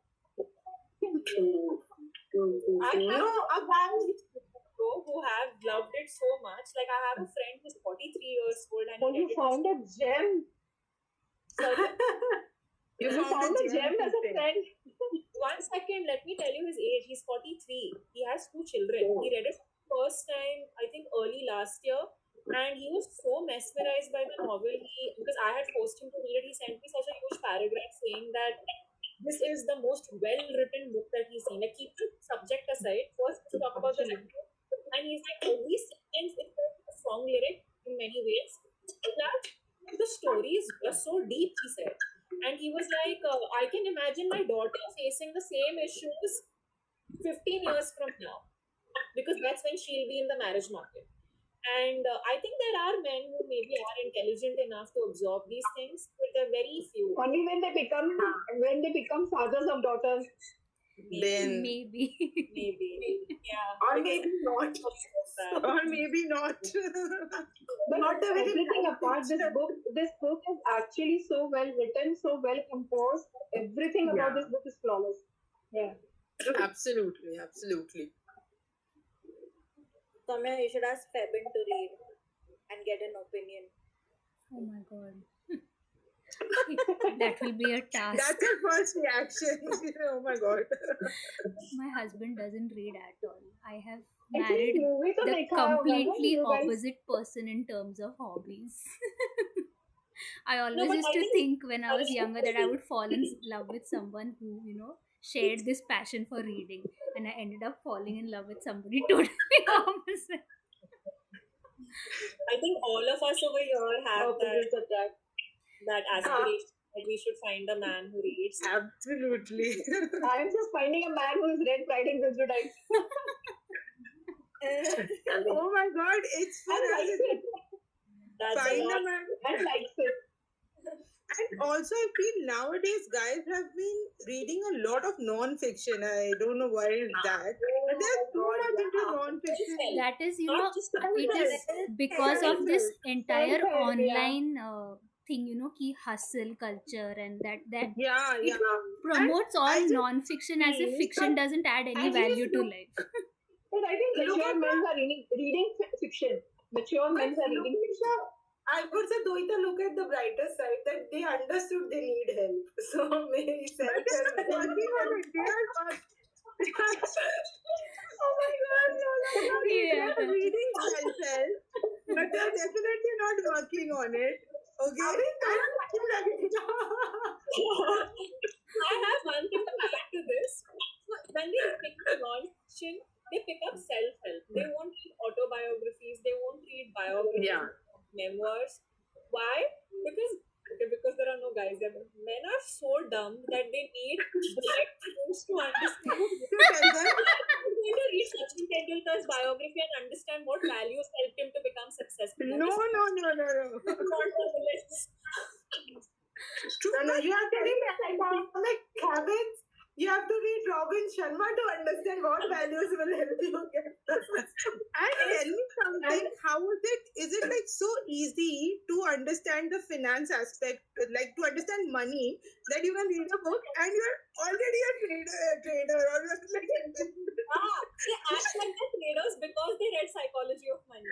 I know a guy who have loved it so much. Like I have a friend who's 43 years old and you found a gem. You found a gem as a friend. 1 second, let me tell you his age. He's 43. He has 2 children. He read it first time, I think, early last year. And he was so mesmerized by the novel. Because I had forced him to read it, he sent me such a huge paragraph saying that this is the most well-written book that he's seen. Like, keep the subject aside. First, let's talk about the language. And he's like, every sentence is a song lyric in many ways. But the story is just so deep, he said. And he was like, I can imagine my daughter facing the same issues 15 years from now. Because that's when she'll be in the marriage market. And I think there are men who maybe are intelligent enough to absorb these things, but there are very few. Only when they become fathers of daughters. Then Maybe. Yeah. Or maybe not. or maybe not. But not everything apart, this book is actually so well written, so well composed. Everything about this book is flawless. Yeah. Absolutely. Soumya, you should ask Febin to read and get an opinion. Oh my god. That will be a task. That's her first reaction. Oh my god. My husband doesn't read at all. I have married the completely opposite person in terms of hobbies. I always used to think when I was younger that I would fall in love with someone who, shared this passion for reading. And I ended up falling in love with somebody totally opposite. I think all of us over here have that aspiration that we should find a man who reads. Absolutely. I'm just finding a man who has read Pride and Prejudice. Oh my god, it's for us. Find a man and likes it. And also, I feel nowadays guys have been reading a lot of non-fiction. I don't know why is that, but they're too much into non-fiction. That is, it is because of this entire online thing, ki hustle culture, and that it promotes all non-fiction as if fiction doesn't add any value to life. But I think mature men are reading fiction. Mature men are reading fiction. I would say, Doita, look at the brighter side that they understood they need help. So maybe Oh my god, Yeah. they're reading themselves, but they're definitely not working on it. Okay. I have one thing to add to this. When they pick up non-fiction, they pick up self-help. They won't read autobiographies. They won't read biographies, memoirs. Why? Because there are no guys there. Men are so dumb that they need black things to understand. I'm going to read Sachin Tendulkar's biography and understand what values helped him to become successful. No. No, you have to read Atomic Habits. You have to read Robin Sharma to understand what values will help you get success. And tell me something, how is it like so easy to understand the finance aspect, like to understand money, that you can read a book and you're already a trader or like They act like they're traders because they read Psychology of Money.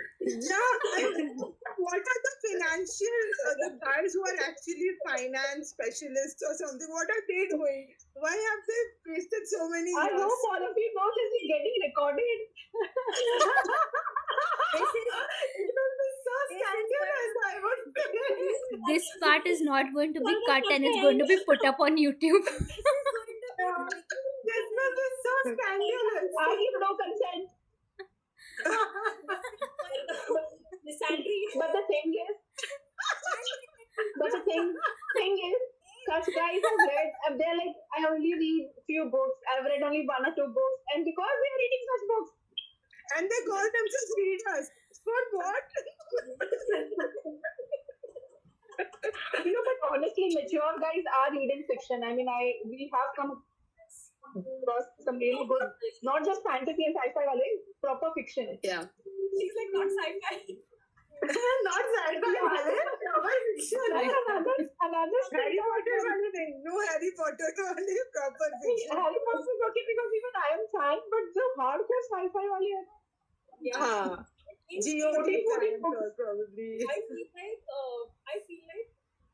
What are the financial, the guys who are actually finance specialists or something, what are they doing? Why have they wasted so many years? I hope all of you know this is getting recorded. It will be so scandalous, I would say. This part is not going to be cut and it's going to be put up on YouTube. This will be so scandalous. I give no consent. But the thing is, such guys have read, and they're like, I only read few books, I've read only 1 or 2 books, and because they're reading such books, and they call themselves readers. For what? But honestly, mature guys are reading fiction. I mean, we have come across some really good, not just fantasy and sci-fi, proper fiction. Yeah. She's like, not sci-fi. Not sci-fi, proper fiction. Another Harry Potter wale nahi. No Harry Potter wale proper fiction. Harry Potter is okay because even I am fan, but the hardcore sci-fi wale hai. Yeah. GOT fans are probably. I feel like,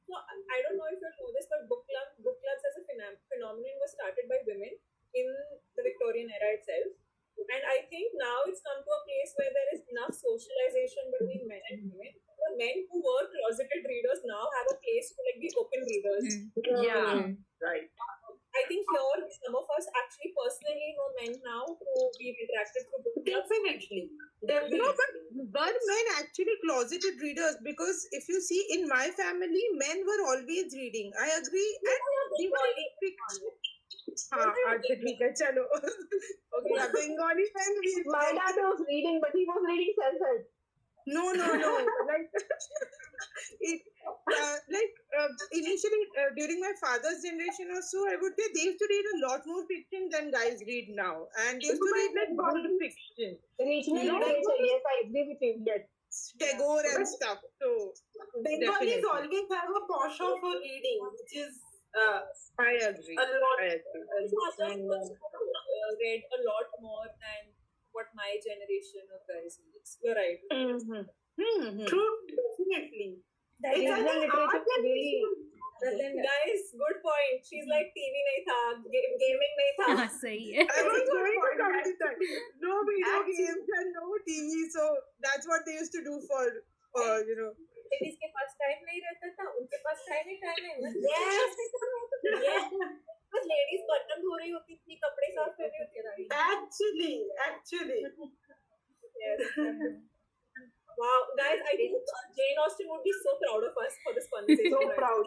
so I don't know if you know this, but book clubs as a phenomenon was started by women in the Victorian era itself. And I think now it's come to a place where there is enough socialization between men and women. The men who were closeted readers now have a place to like be open readers. Yeah, right. I think here some of us actually personally know men now who we've interacted through book clubs. Definitely. No, but men actually closeted readers, because if you see in my family, men were always reading. I agree. And they were reading fiction. अच्छा ठीक है चलो. Okay, yeah, Bengali men. My dad was reading, but he was reading self-help. No. Like, initially during my father's generation or so, I would say they used to read a lot more fiction than guys read now, and they used to read like good fiction. Regional literature, yes, I agree with you. Yes, Tagore and stuff. So Bengalis always have a posh for reading, which is I agree. a lot. Read a lot more than what my generation of guys reads. You're right. True, definitely. That regional literature really. But then, guys, good point. She's like, TV nahi tha, gaming nahi tha. सही है. I was going to come to that. No video games and no TV, so that's what they used to do for you know. Ladies के पास time नहीं रहता था, उनके पास time है. Yes. बस ladies बर्तन धो रही होती थी, कपड़े साफ कर रही होती थी. Actually. Yes. Wow, guys, I think Jane Austen would be so proud of us for this conversation. So right? proud.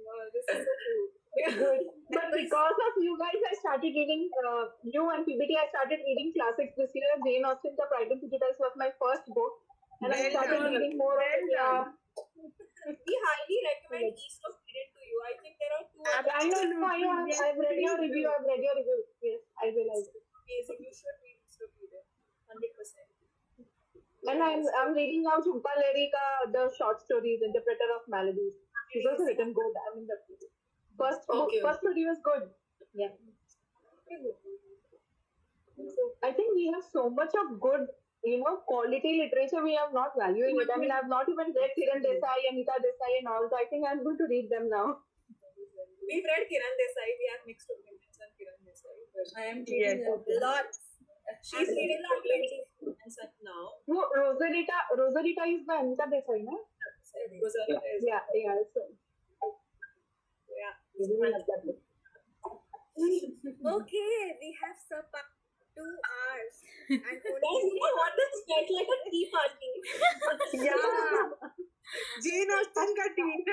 Wow, this is so cool. Good. But because of you guys, I started reading, you and PBT, I started reading classics this year. Jane Austen's Pride and Prejudice was my first book. And I started reading more of it. We highly recommend East of Eden to you. I think there are two I know, I've read your review. Yes, I realized. amazing. You should read East of Eden. 100%. And I'm reading now Jhumpa Lahiri ka the short stories, Interpreter of Maladies. She's also written good. I mean, the first story was good. Yeah. I think we have so much of good, quality literature. We are not valuing it. I mean, I've not even read Kiran Desai, Anita Desai, and all. So I think I'm going to read them now. We've read Kiran Desai. We have mixed opinions on Kiran Desai. I am reading a lot. She's reading a lot now. No, Rosarita is by Anita Desai, no? Yeah. So. Okay, we have surpassed 2 hours. And Guys, you know what? This felt like a tea party. Yeah. Jane Austen ka tea.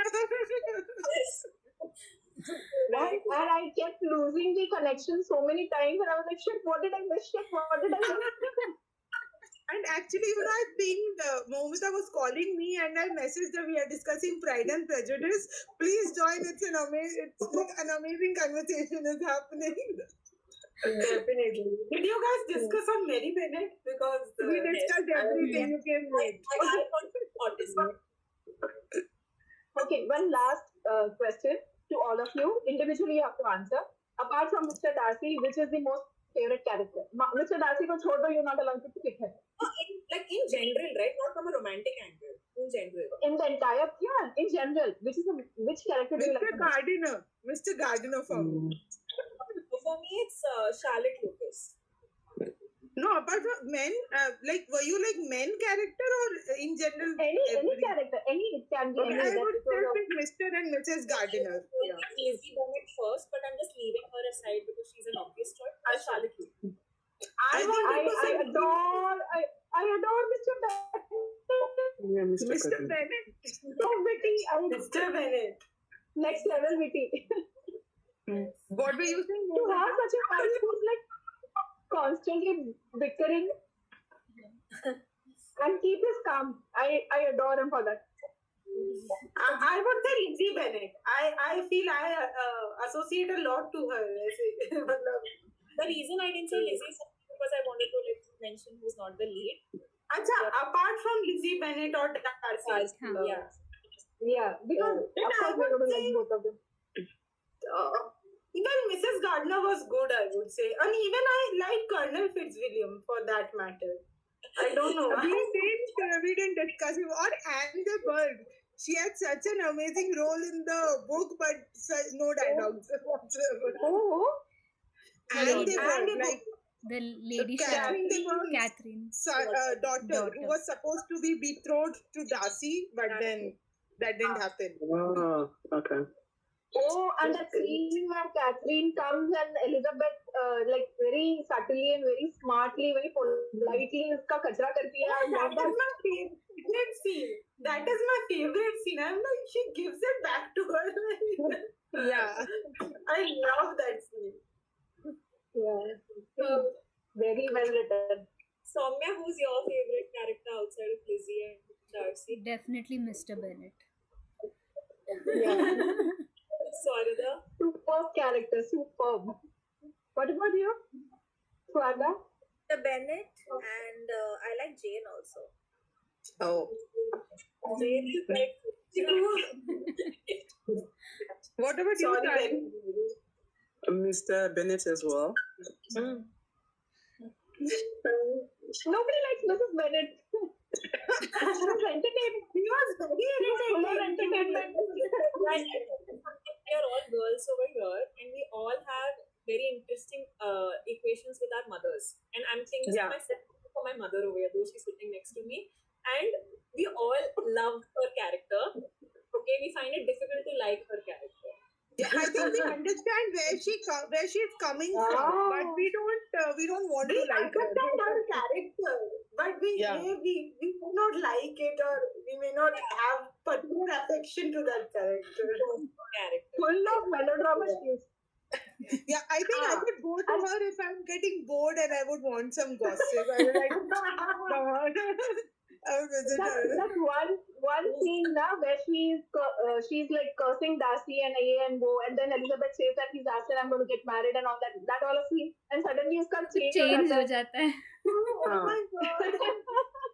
And I kept losing the connection so many times, and I was like, shit, what did I miss? And actually, I think Momita was calling me, and I messaged her. We are discussing Pride and Prejudice. Please join. It's like an amazing conversation is happening. Definitely. Did you guys discuss on Mary Bennett? Because we discussed everything. You came late. Okay, one last question to all of you. Individually, you have to answer. Apart from Mr. Darcy, which is the most favorite character? Mr. Darcy ko chhod do, you're not allowed to pick him. In general, right? Not from a romantic angle. In general. In the entire, in general. Which character do you like? Mr. Gardiner for me. For me, it's Charlotte Lucas. No, apart from men, were you like men character or in general? Any character, it can be. Okay, I would say pick Mr. and Mrs. Gardiner. Yeah. Lizzie Bennet first, but I'm just leaving her aside because she's an obvious choice. Charlotte Lucas. I adore Mr. Bennett. Yeah, Mr. Bennett. So witty. Mr. Bennett. Next level witty. What were you saying? To have such a wife who's like constantly bickering and keep his calm. I adore him for that. I would say Lizzie Bennett. I feel I associate a lot to her. The reason I didn't say Lizzie is because I mention who's not the lead. Acha, apart from Lizzie Bennet or Darcy. Yeah. Yeah, because of course we're going to like both of them. Even Mrs. Gardner was good, I would say. And even I like Colonel Fitzwilliam for that matter. I don't know. We didn't discuss him. Or Anne the Bird. She had such an amazing role in the book, but no dialogues whatsoever. Oh, Anne the Bird, like The lady Catherine the Bird's Catherine's daughter, who was supposed to be betrothed to Darcy, but then that didn't happen. Oh, okay. Oh, and that scene where Catherine comes and Elizabeth, like very subtly and very smartly, very politely, उसका कचरा करती है. I love That is that. my favorite scene. That is my favorite scene. I'm like, she gives it back to her. Yeah. I love that scene. Yeah. Very well written. Soumya, who's your favorite character outside of Lizzie and Darcy? Definitely Mr. Bennet. Yeah. Swarada? Superb character, superb. What about you, Swada? The Bennett, and I like Jane also. Oh. Jane is like What about you, Sorry, Karen? Mr. Bennet as well. Nobody likes Mrs. Bennet. She was entertaining. He was very Full of entertaining. entertainment. we are all girls over here, and we all have very interesting equations with our mothers. And I'm saying this for my mother over here, though she's sitting next to me. And we all love her character. Okay, we find it difficult to like her character. Yeah, I think we understand where she's coming from, but we don't want to like her. understand her character, but we do not like it, or we may not have particular affection to that character. Full of melodrama scenes. Yeah, I think I would go to her if I'm getting bored and I would want some gossip. I would like, come on. I would visit her. That one scene now where she's like cursing Darcy and A and Bo, and then Elizabeth says that he's asked her, I'm going to get married and all that. That all a scene, and suddenly उसका Change हो जाता है. Oh my god!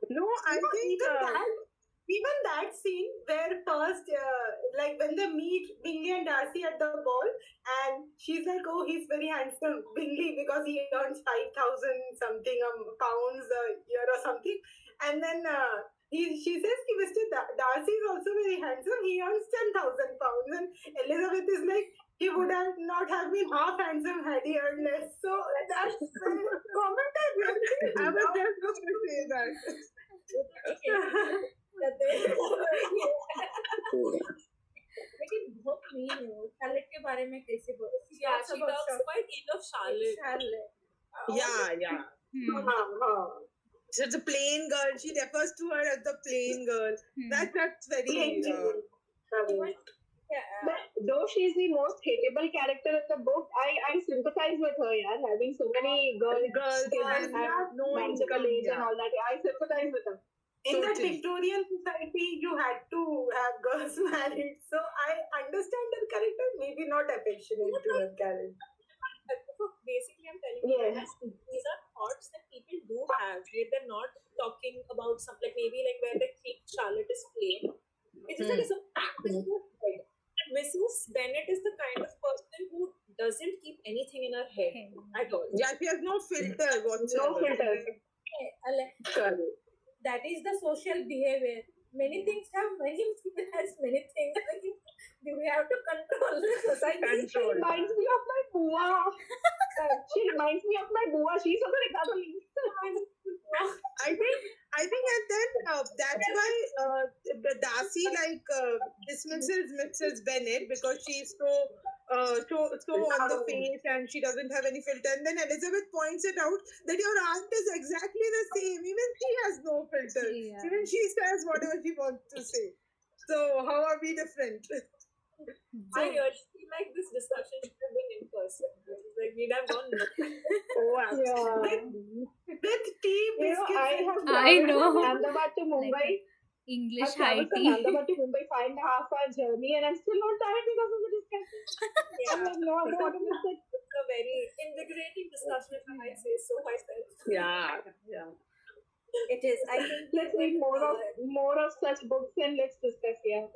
No, I think even that scene where first, like when they meet Bingley and Darcy at the ball, and she's like, "Oh, he's very handsome, Bingley, because he earns 5,000 something pounds a year or something." And then she says, "Mr. Darcy is also very handsome. He earns 10,000 pounds." And Elizabeth is like, "He would not have been half handsome had he earned less." So that's the comment I really I was just going to say that. लेकिन बहुत mean है वो Charlotte के बारे में कैसे बोले? Yeah, she talks quite ill of Charlotte. Yeah. She's a plain girl. She refers to her as the plain girl. That's very. But though she's the most hateable character in the book, I sympathize with her, yeah, having so many girls and at no magical income, age and all that. I sympathize with her. In that Victorian society, you had to have girls married. So I understand her character, maybe not affectionate to her character. Basically, I'm telling you, these are thoughts that people do have where they're not talking about something like maybe like where they think Charlotte is plain. It's just like it's a fact. Mrs. Bennet is the kind of person who doesn't keep anything in her head at all. Yeah, she has no filter whatsoever. No filters. That is the social behavior. Many things have many people has many things. Do we have to control the society? She reminds me of my bua. She's also like that. I think, and then that's why Darcy dismisses Mrs. Bennet because she's so on the face and she doesn't have any filter. And then Elizabeth points it out that your aunt is exactly the same. Even she has no filter. Yeah. Even she says whatever she wants to say. So how are we different? I really feel like this discussion should have been in person. Like we'd have gone. With tea, biscuits. I know. From Ahmedabad to Mumbai. English I've high traveled from tea. Ahmedabad to Mumbai 5.5 hour journey, and I'm still not tired because of the discussion. I have no idea what to miss it. a very invigorating discussion, if I might say so myself. Yeah. It is. I think Let's read more of such books and let's discuss. Yeah.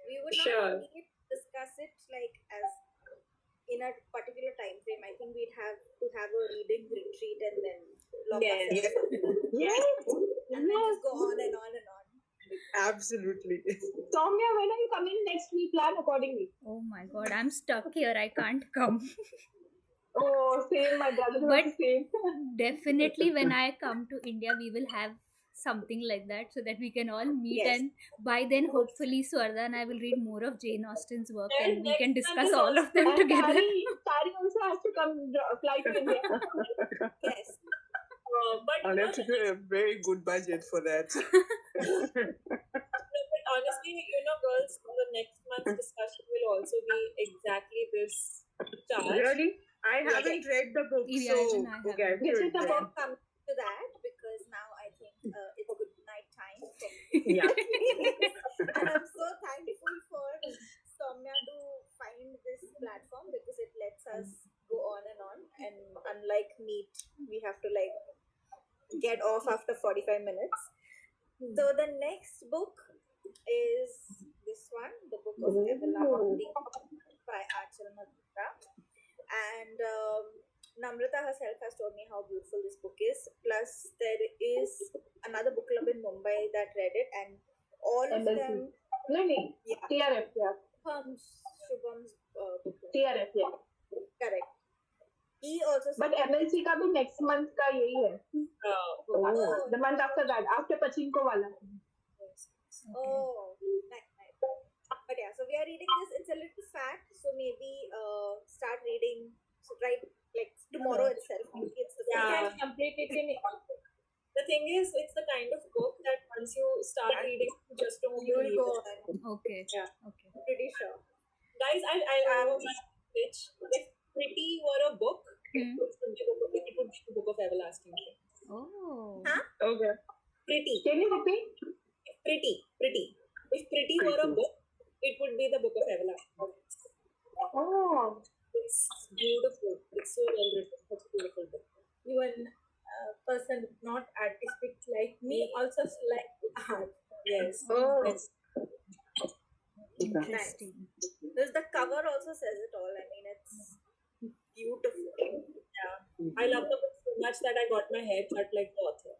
we would not Sure. need to discuss it like as in a particular time frame. I think we'd have to have a reading retreat and then lock Yes. ourselves Yes. and then just go on and on and on. Absolutely. Soumya, when are you coming next? We plan accordingly. Oh my god, I'm stuck here. I can't come. Oh, same. My brother was But the same. definitely, when I come to India, we will have something like that so that we can all meet. Yes. And by then, hopefully, Swarda and I will read more of Jane Austen's work And and we next can month discuss is all of them And together. Tari also has to come fly to India. Yes. But I'll have to do a very good budget for that. but honestly, girls, the next month's discussion will also be exactly this charge. Really? I haven't read the book, Yeah, so even I okay, I haven't. This should is the read. book. Come to that because now I think it's good night time for me. Yeah. And I'm so thankful for Soumya to find this platform because it lets us go on. And unlike Meet, we have to like get off after 45 minutes. So the next book is this one, the Book of Everlasting by Achal Madhura. And Namrata herself has told me how beautiful this book is. Plus, there is another book club in Mumbai that read it, and all of MLC. them. No. Yeah. TRF, yeah. Shubham's book club. TRF, yeah. Correct. He also said. But MLC का भी next month का यही है. Oh, The month after that, after Pachinko wala. Oh, nice. But yeah, so we are reading this. It's a little fat, so maybe start reading. So right, like tomorrow itself. Maybe it's the You first. can complete it in. The thing is, it's the kind of book that once you start reading, you just don't You will leave go it. on. Okay. Yeah. Okay. Pretty sure. Guys, I have a pitch. If Pretty were a book, it would be the Book of Everlasting. Oh. Huh? Okay. Pretty. Can you repeat? Pretty. If Pretty were a book, it would be the Book of Everlasting. Oh. It's beautiful. It's so well written. Such a beautiful book. Even a person not artistic like me also like art. Yes. Oh. Yes. Interesting. Because the cover also says it all. I mean, it's beautiful. Yeah. I love the book so much that I got my hair cut like the author.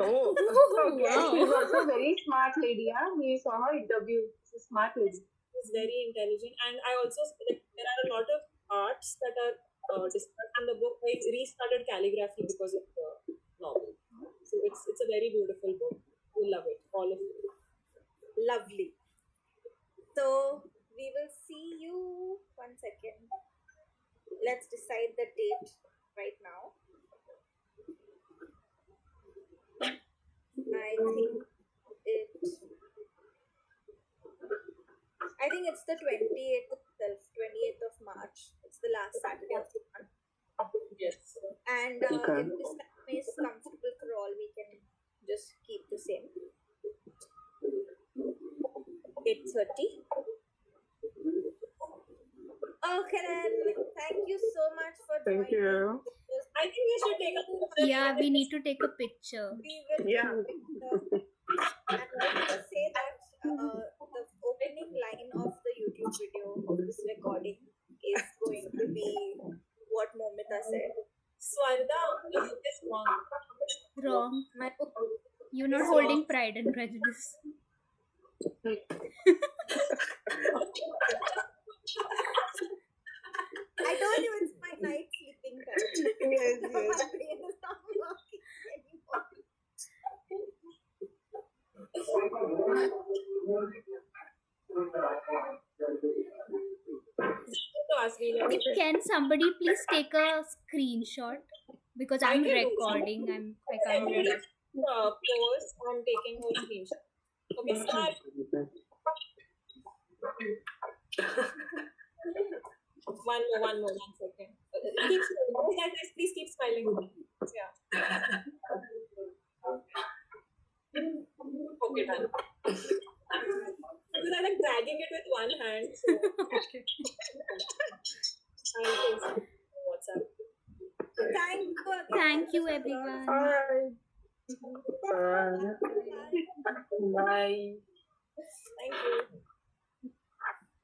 Oh. And she's also a very smart lady. Yeah? We saw her interview. She's a smart lady. It's very intelligent, and I also there are a lot of arts that are discussed in the book. I restarted calligraphy because of the novel, so it's a very beautiful book. We love it, all of you. Lovely. So we will see you. 1 second. Let's decide the date right now. I think it's the 28th itself, 28th of March. It's the last Saturday of the month. Yes. And Okay. if this time is comfortable for all, we can just keep the same. 8:30. Okay then. Thank you so much for joining. Thank you. I think we should take a Yeah, we need to take a picture. We will Yeah. and I will say that the opening line of the YouTube video of this recording is going to be what Momita said. Swarda, the book is wrong. Wrong. My book. You're not holding Pride and Prejudice. I told you it's my night sleeping time. Yes, My yes. brain is not working anymore. To ask me, like, Can somebody please take a screenshot? Because I'm I can do recording. I can't do that. pause on taking her screenshot. Okay, start. One more, 1 second. Keep smiling. Guys, please keep smiling. Yeah. Okay, done. Because I'm like dragging it with one hand. So. I'll post it on WhatsApp. Thank you, everyone. Alright. Bye. Thank you.